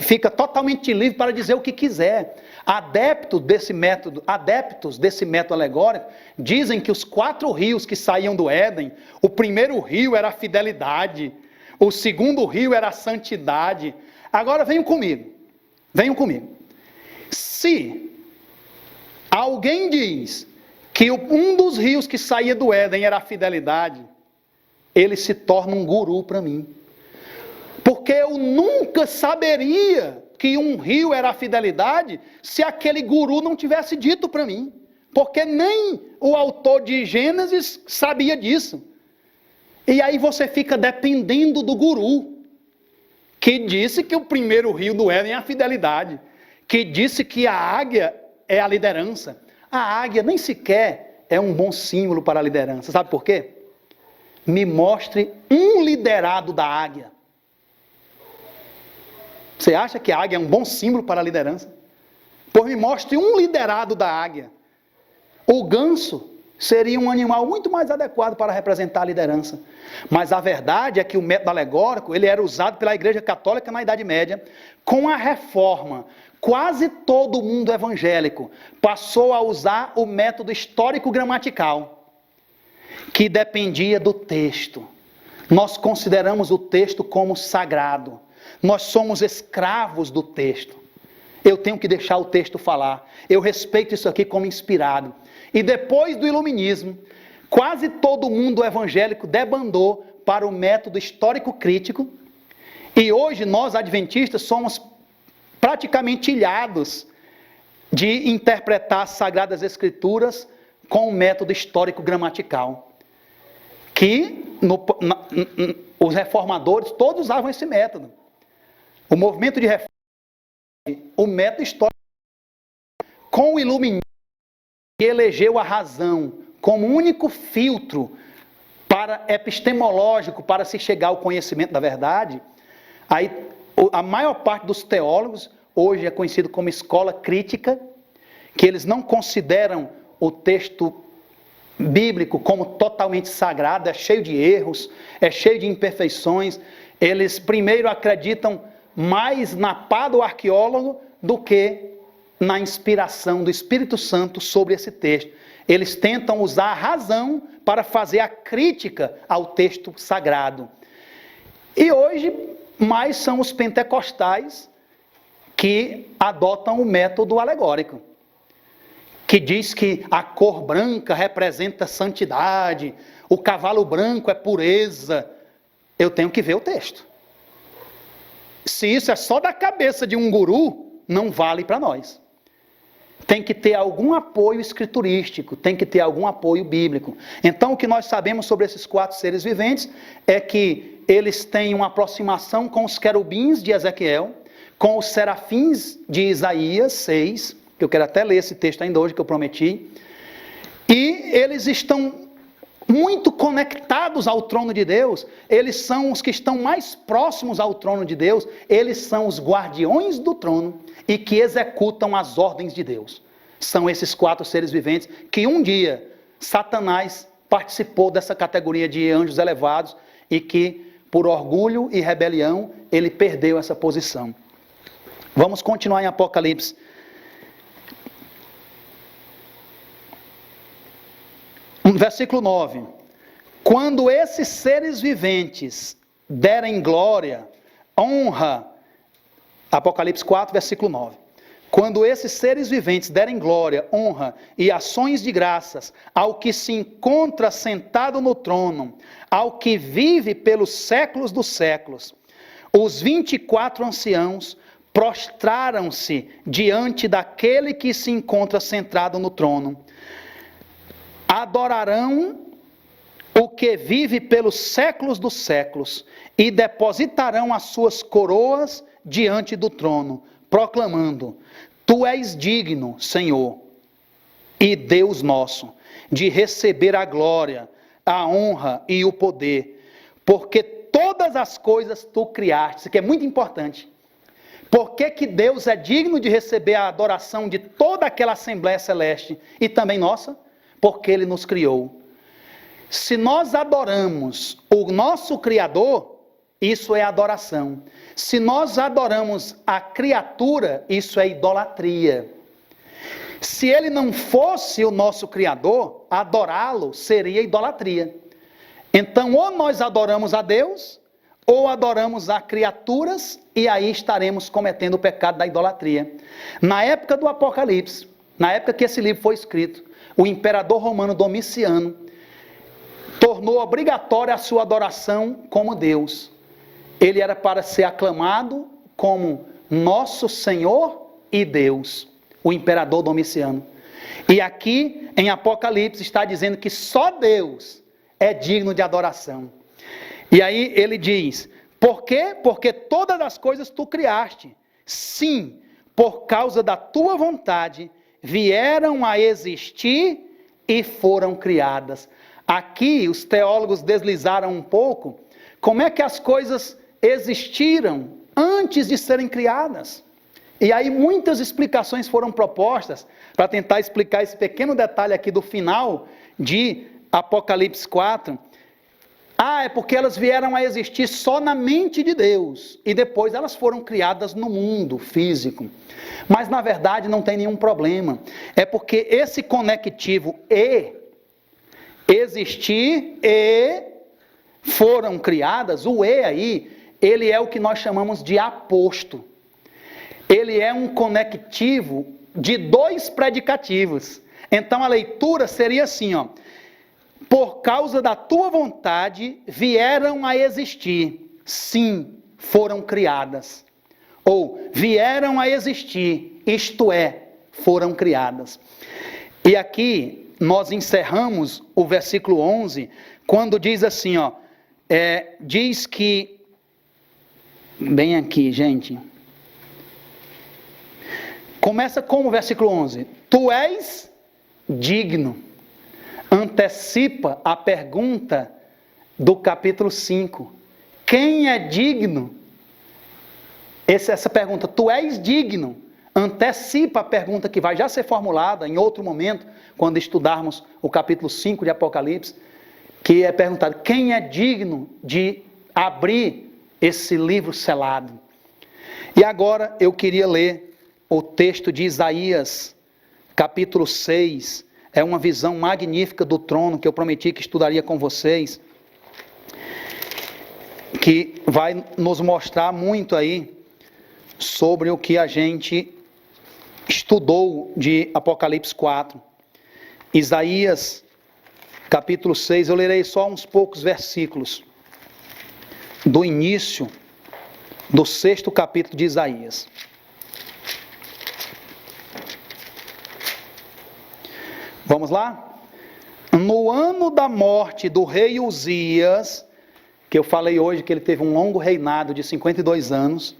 fica totalmente livre para dizer o que quiser. Adeptos desse método alegórico dizem que os 4 rios que saíam do Éden, o primeiro rio era a fidelidade, o segundo rio era a santidade. Agora venham comigo. Se alguém diz que um dos rios que saía do Éden era a fidelidade, ele se torna um guru para mim. Porque eu nunca saberia que um rio era a fidelidade se aquele guru não tivesse dito para mim. Porque nem o autor de Gênesis sabia disso. E aí você fica dependendo do guru, que disse que o primeiro rio do Éden é a fidelidade, que disse que a águia é a liderança. A águia nem sequer é um bom símbolo para a liderança. Sabe por quê? Me mostre um liderado da águia. Você acha que a águia é um bom símbolo para a liderança? Pois me mostre um liderado da águia. O ganso seria um animal muito mais adequado para representar a liderança. Mas a verdade é que o método alegórico, ele era usado pela Igreja Católica na Idade Média. Com a Reforma, quase todo mundo evangélico passou a usar o método histórico-gramatical, que dependia do texto. Nós consideramos o texto como sagrado. Nós somos escravos do texto. Eu tenho que deixar o texto falar. Eu respeito isso aqui como inspirado. E depois do iluminismo, quase todo mundo evangélico debandou para o método histórico-crítico. E hoje nós, adventistas, somos praticamente ilhados de interpretar as Sagradas Escrituras com o método histórico-gramatical. Que os reformadores todos usavam esse método. O movimento de reforma, o método histórico, com o iluminismo, que elegeu a razão como único filtro para epistemológico para se chegar ao conhecimento da verdade, aí a maior parte dos teólogos hoje é conhecido como escola crítica, que eles não consideram o texto bíblico como totalmente sagrado, é cheio de erros, é cheio de imperfeições. Eles primeiro acreditam mais na pá do arqueólogo do que na inspiração do Espírito Santo sobre esse texto. Eles tentam usar a razão para fazer a crítica ao texto sagrado. E hoje, mais são os pentecostais que adotam o método alegórico, que diz que a cor branca representa santidade, o cavalo branco é pureza. Eu tenho que ver o texto. Se isso é só da cabeça de um guru, não vale para nós. Tem que ter algum apoio escriturístico, tem que ter algum apoio bíblico. Então, o que nós sabemos sobre esses 4 seres viventes é que eles têm uma aproximação com os querubins de Ezequiel, com os serafins de Isaías 6, que eu quero até ler esse texto ainda hoje que eu prometi, e eles estão muito conectados ao trono de Deus. Eles são os que estão mais próximos ao trono de Deus, eles são os guardiões do trono e que executam as ordens de Deus. São esses 4 seres viventes que um dia Satanás participou dessa categoria de anjos elevados e que, por orgulho e rebelião, ele perdeu essa posição. Vamos continuar em Apocalipse. Versículo 9. Quando esses seres viventes derem glória, honra, Apocalipse 4, versículo 9. quando esses seres viventes derem glória, honra e ações de graças ao que se encontra sentado no trono, ao que vive pelos séculos dos séculos, os 24 anciãos prostraram-se diante daquele que se encontra sentado no trono. Adorarão o que vive pelos séculos dos séculos e depositarão as suas coroas diante do trono, proclamando: Tu és digno, Senhor, e Deus nosso, de receber a glória, a honra e o poder, porque todas as coisas Tu criaste. Isso aqui é muito importante. Por que Deus é digno de receber a adoração de toda aquela Assembleia Celeste e também nossa? Porque Ele nos criou. Se nós adoramos o nosso Criador, isso é adoração. Se nós adoramos a criatura, isso é idolatria. Se Ele não fosse o nosso Criador, adorá-lo seria idolatria. Então, ou nós adoramos a Deus, ou adoramos a criaturas, e aí estaremos cometendo o pecado da idolatria. Na época do Apocalipse, na época que esse livro foi escrito, o imperador romano Domiciano tornou obrigatória a sua adoração como Deus. Ele era para ser aclamado como nosso Senhor e Deus, o imperador Domiciano. E aqui em Apocalipse está dizendo que só Deus é digno de adoração. E aí ele diz: por quê? Porque todas as coisas tu criaste. Sim, por causa da tua vontade, vieram a existir e foram criadas. Aqui os teólogos deslizaram um pouco como é que as coisas existiram antes de serem criadas. E aí muitas explicações foram propostas para tentar explicar esse pequeno detalhe aqui do final de Apocalipse 4. É porque elas vieram a existir só na mente de Deus, e depois elas foram criadas no mundo físico. Mas na verdade não tem nenhum problema. É porque esse conectivo e, existir e, foram criadas, o e aí, ele é o que nós chamamos de aposto. Ele é um conectivo de dois predicativos. Então a leitura seria assim, ó: por causa da tua vontade vieram a existir, sim, foram criadas. Ou vieram a existir, isto é, foram criadas. E aqui nós encerramos o versículo 11, quando diz assim, ó, diz que, bem aqui, gente, começa com o versículo 11: Tu és digno. Antecipa a pergunta do capítulo 5. Quem é digno? Essa pergunta, tu és digno, antecipa a pergunta que vai já ser formulada em outro momento, quando estudarmos o capítulo 5 de Apocalipse, que é perguntado: quem é digno de abrir esse livro selado? E agora eu queria ler o texto de Isaías, capítulo 6, é uma visão magnífica do trono que eu prometi que estudaria com vocês, que vai nos mostrar muito aí sobre o que a gente estudou de Apocalipse 4. Isaías, capítulo 6, eu lerei só uns poucos versículos do início do 6º capítulo de Isaías. Vamos lá? No ano da morte do rei Uzias, que eu falei hoje que ele teve um longo reinado de 52 anos,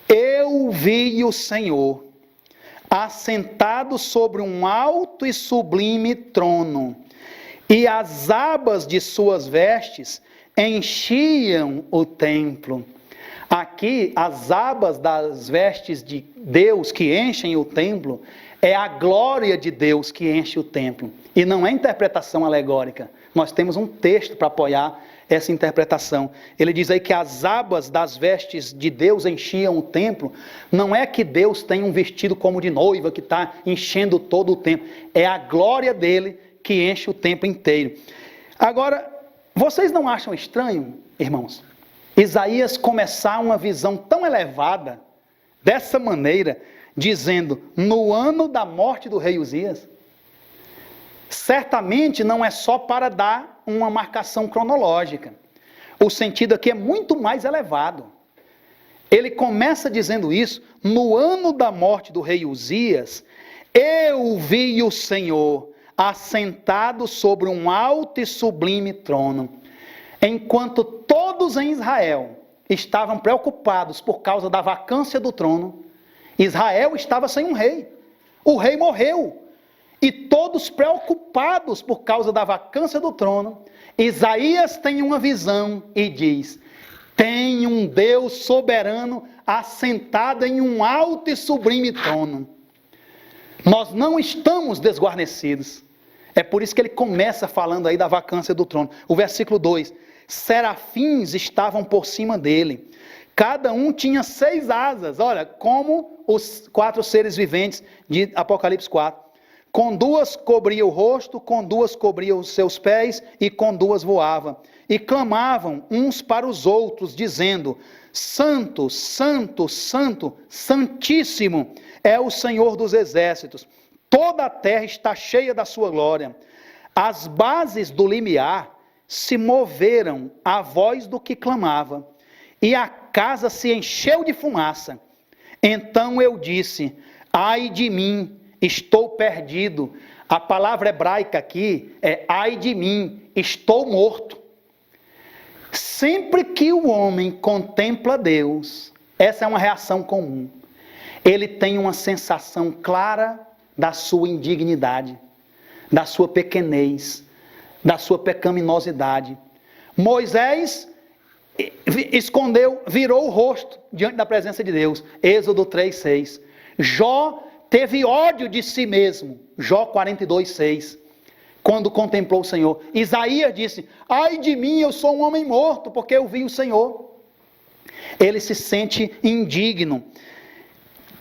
eu vi o Senhor assentado sobre um alto e sublime trono, e as abas de suas vestes enchiam o templo. Aqui, as abas das vestes de Deus que enchem o templo, é a glória de Deus que enche o templo. E não é interpretação alegórica. Nós temos um texto para apoiar essa interpretação. Ele diz aí que as abas das vestes de Deus enchiam o templo. Não é que Deus tem um vestido como de noiva que está enchendo todo o templo. É a glória dele que enche o templo inteiro. Agora, vocês não acham estranho, irmãos, Isaías começar uma visão tão elevada, dessa maneira, dizendo, no ano da morte do rei Uzias. Certamente não é só para dar uma marcação cronológica. O sentido aqui é muito mais elevado. Ele começa dizendo isso, no ano da morte do rei Uzias, eu vi o Senhor assentado sobre um alto e sublime trono, enquanto todos em Israel estavam preocupados por causa da vacância do trono. Israel estava sem um rei, o rei morreu, e todos preocupados por causa da vacância do trono, Isaías tem uma visão e diz, tem um Deus soberano assentado em um alto e sublime trono. Nós não estamos desguarnecidos. É por isso que ele começa falando aí da vacância do trono. O versículo 2, serafins estavam por cima dele. Cada um tinha 6 asas, olha, como os 4 seres viventes de Apocalipse 4. Com 2 cobria o rosto, com 2 cobria os seus pés, e com 2 voava. E clamavam uns para os outros, dizendo, Santo, Santo, Santo, Santíssimo é o Senhor dos exércitos. Toda a terra está cheia da sua glória. As bases do limiar se moveram à voz do que clamava, e a casa se encheu de fumaça. Então eu disse, ai de mim, estou perdido. A palavra hebraica aqui é ai de mim, estou morto. Sempre que o homem contempla Deus, essa é uma reação comum. Ele tem uma sensação clara da sua indignidade, da sua pequenez, da sua pecaminosidade. Moisés escondeu, virou o rosto diante da presença de Deus. Êxodo 3:6. Jó teve ódio de si mesmo. Jó 42:6. Quando contemplou o Senhor. Isaías disse, ai de mim, eu sou um homem morto, porque eu vi o Senhor. Ele se sente indigno.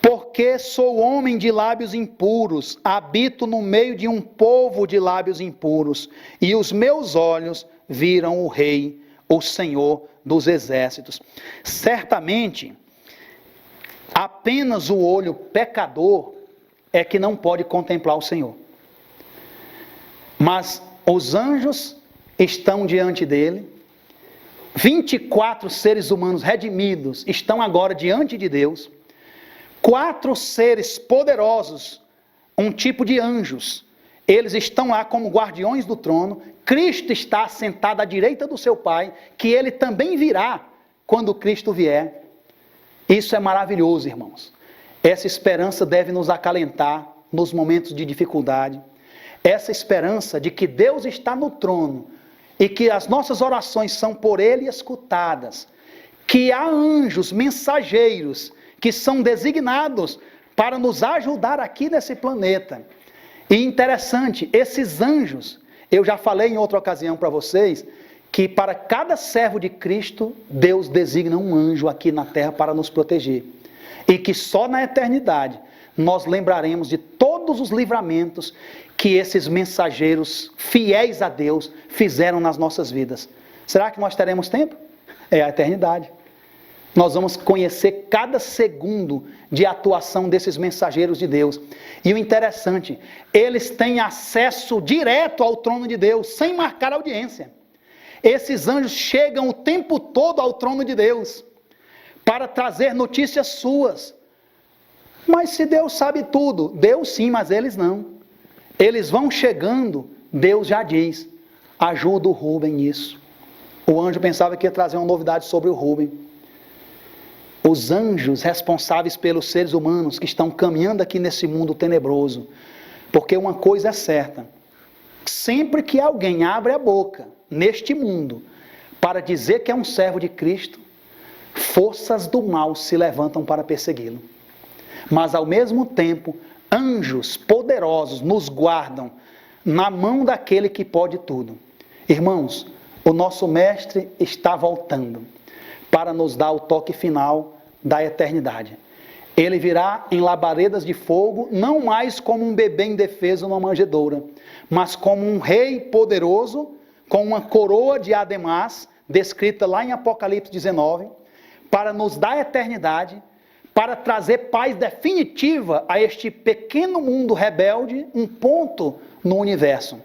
Porque sou homem de lábios impuros, habito no meio de um povo de lábios impuros, e os meus olhos viram o Rei, o Senhor dos exércitos. Certamente, apenas o olho pecador é que não pode contemplar o Senhor. Mas os anjos estão diante dele, 24 seres humanos redimidos estão agora diante de Deus, 4 seres poderosos, um tipo de anjos, eles estão lá como guardiões do trono. Cristo está sentado à direita do seu Pai, que ele também virá quando Cristo vier. Isso é maravilhoso, irmãos. Essa esperança deve nos acalentar nos momentos de dificuldade. Essa esperança de que Deus está no trono e que as nossas orações são por Ele escutadas, que há anjos mensageiros que são designados para nos ajudar aqui nesse planeta. E interessante, esses anjos, eu já falei em outra ocasião para vocês, que para cada servo de Cristo, Deus designa um anjo aqui na terra para nos proteger. E que só na eternidade nós lembraremos de todos os livramentos que esses mensageiros fiéis a Deus fizeram nas nossas vidas. Será que nós teremos tempo? É a eternidade. Nós vamos conhecer cada segundo de atuação desses mensageiros de Deus. E o interessante, eles têm acesso direto ao trono de Deus, sem marcar audiência. Esses anjos chegam o tempo todo ao trono de Deus, para trazer notícias suas. Mas se Deus sabe tudo, Deus sim, mas eles não. Eles vão chegando, Deus já diz, ajuda o Rubem nisso. O anjo pensava que ia trazer uma novidade sobre o Rubem. Os anjos responsáveis pelos seres humanos que estão caminhando aqui nesse mundo tenebroso. Porque uma coisa é certa, sempre que alguém abre a boca neste mundo para dizer que é um servo de Cristo, forças do mal se levantam para persegui-lo. Mas ao mesmo tempo, anjos poderosos nos guardam na mão daquele que pode tudo. Irmãos, o nosso mestre está voltando para nos dar o toque final da eternidade. Ele virá em labaredas de fogo, não mais como um bebê indefeso numa manjedoura, mas como um rei poderoso, com uma coroa de además, descrita lá em Apocalipse 19, para nos dar a eternidade, para trazer paz definitiva a este pequeno mundo rebelde, um ponto no universo.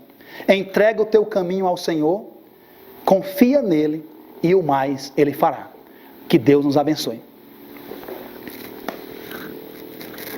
Entrega o teu caminho ao Senhor, confia nele e o mais ele fará. Que Deus nos abençoe.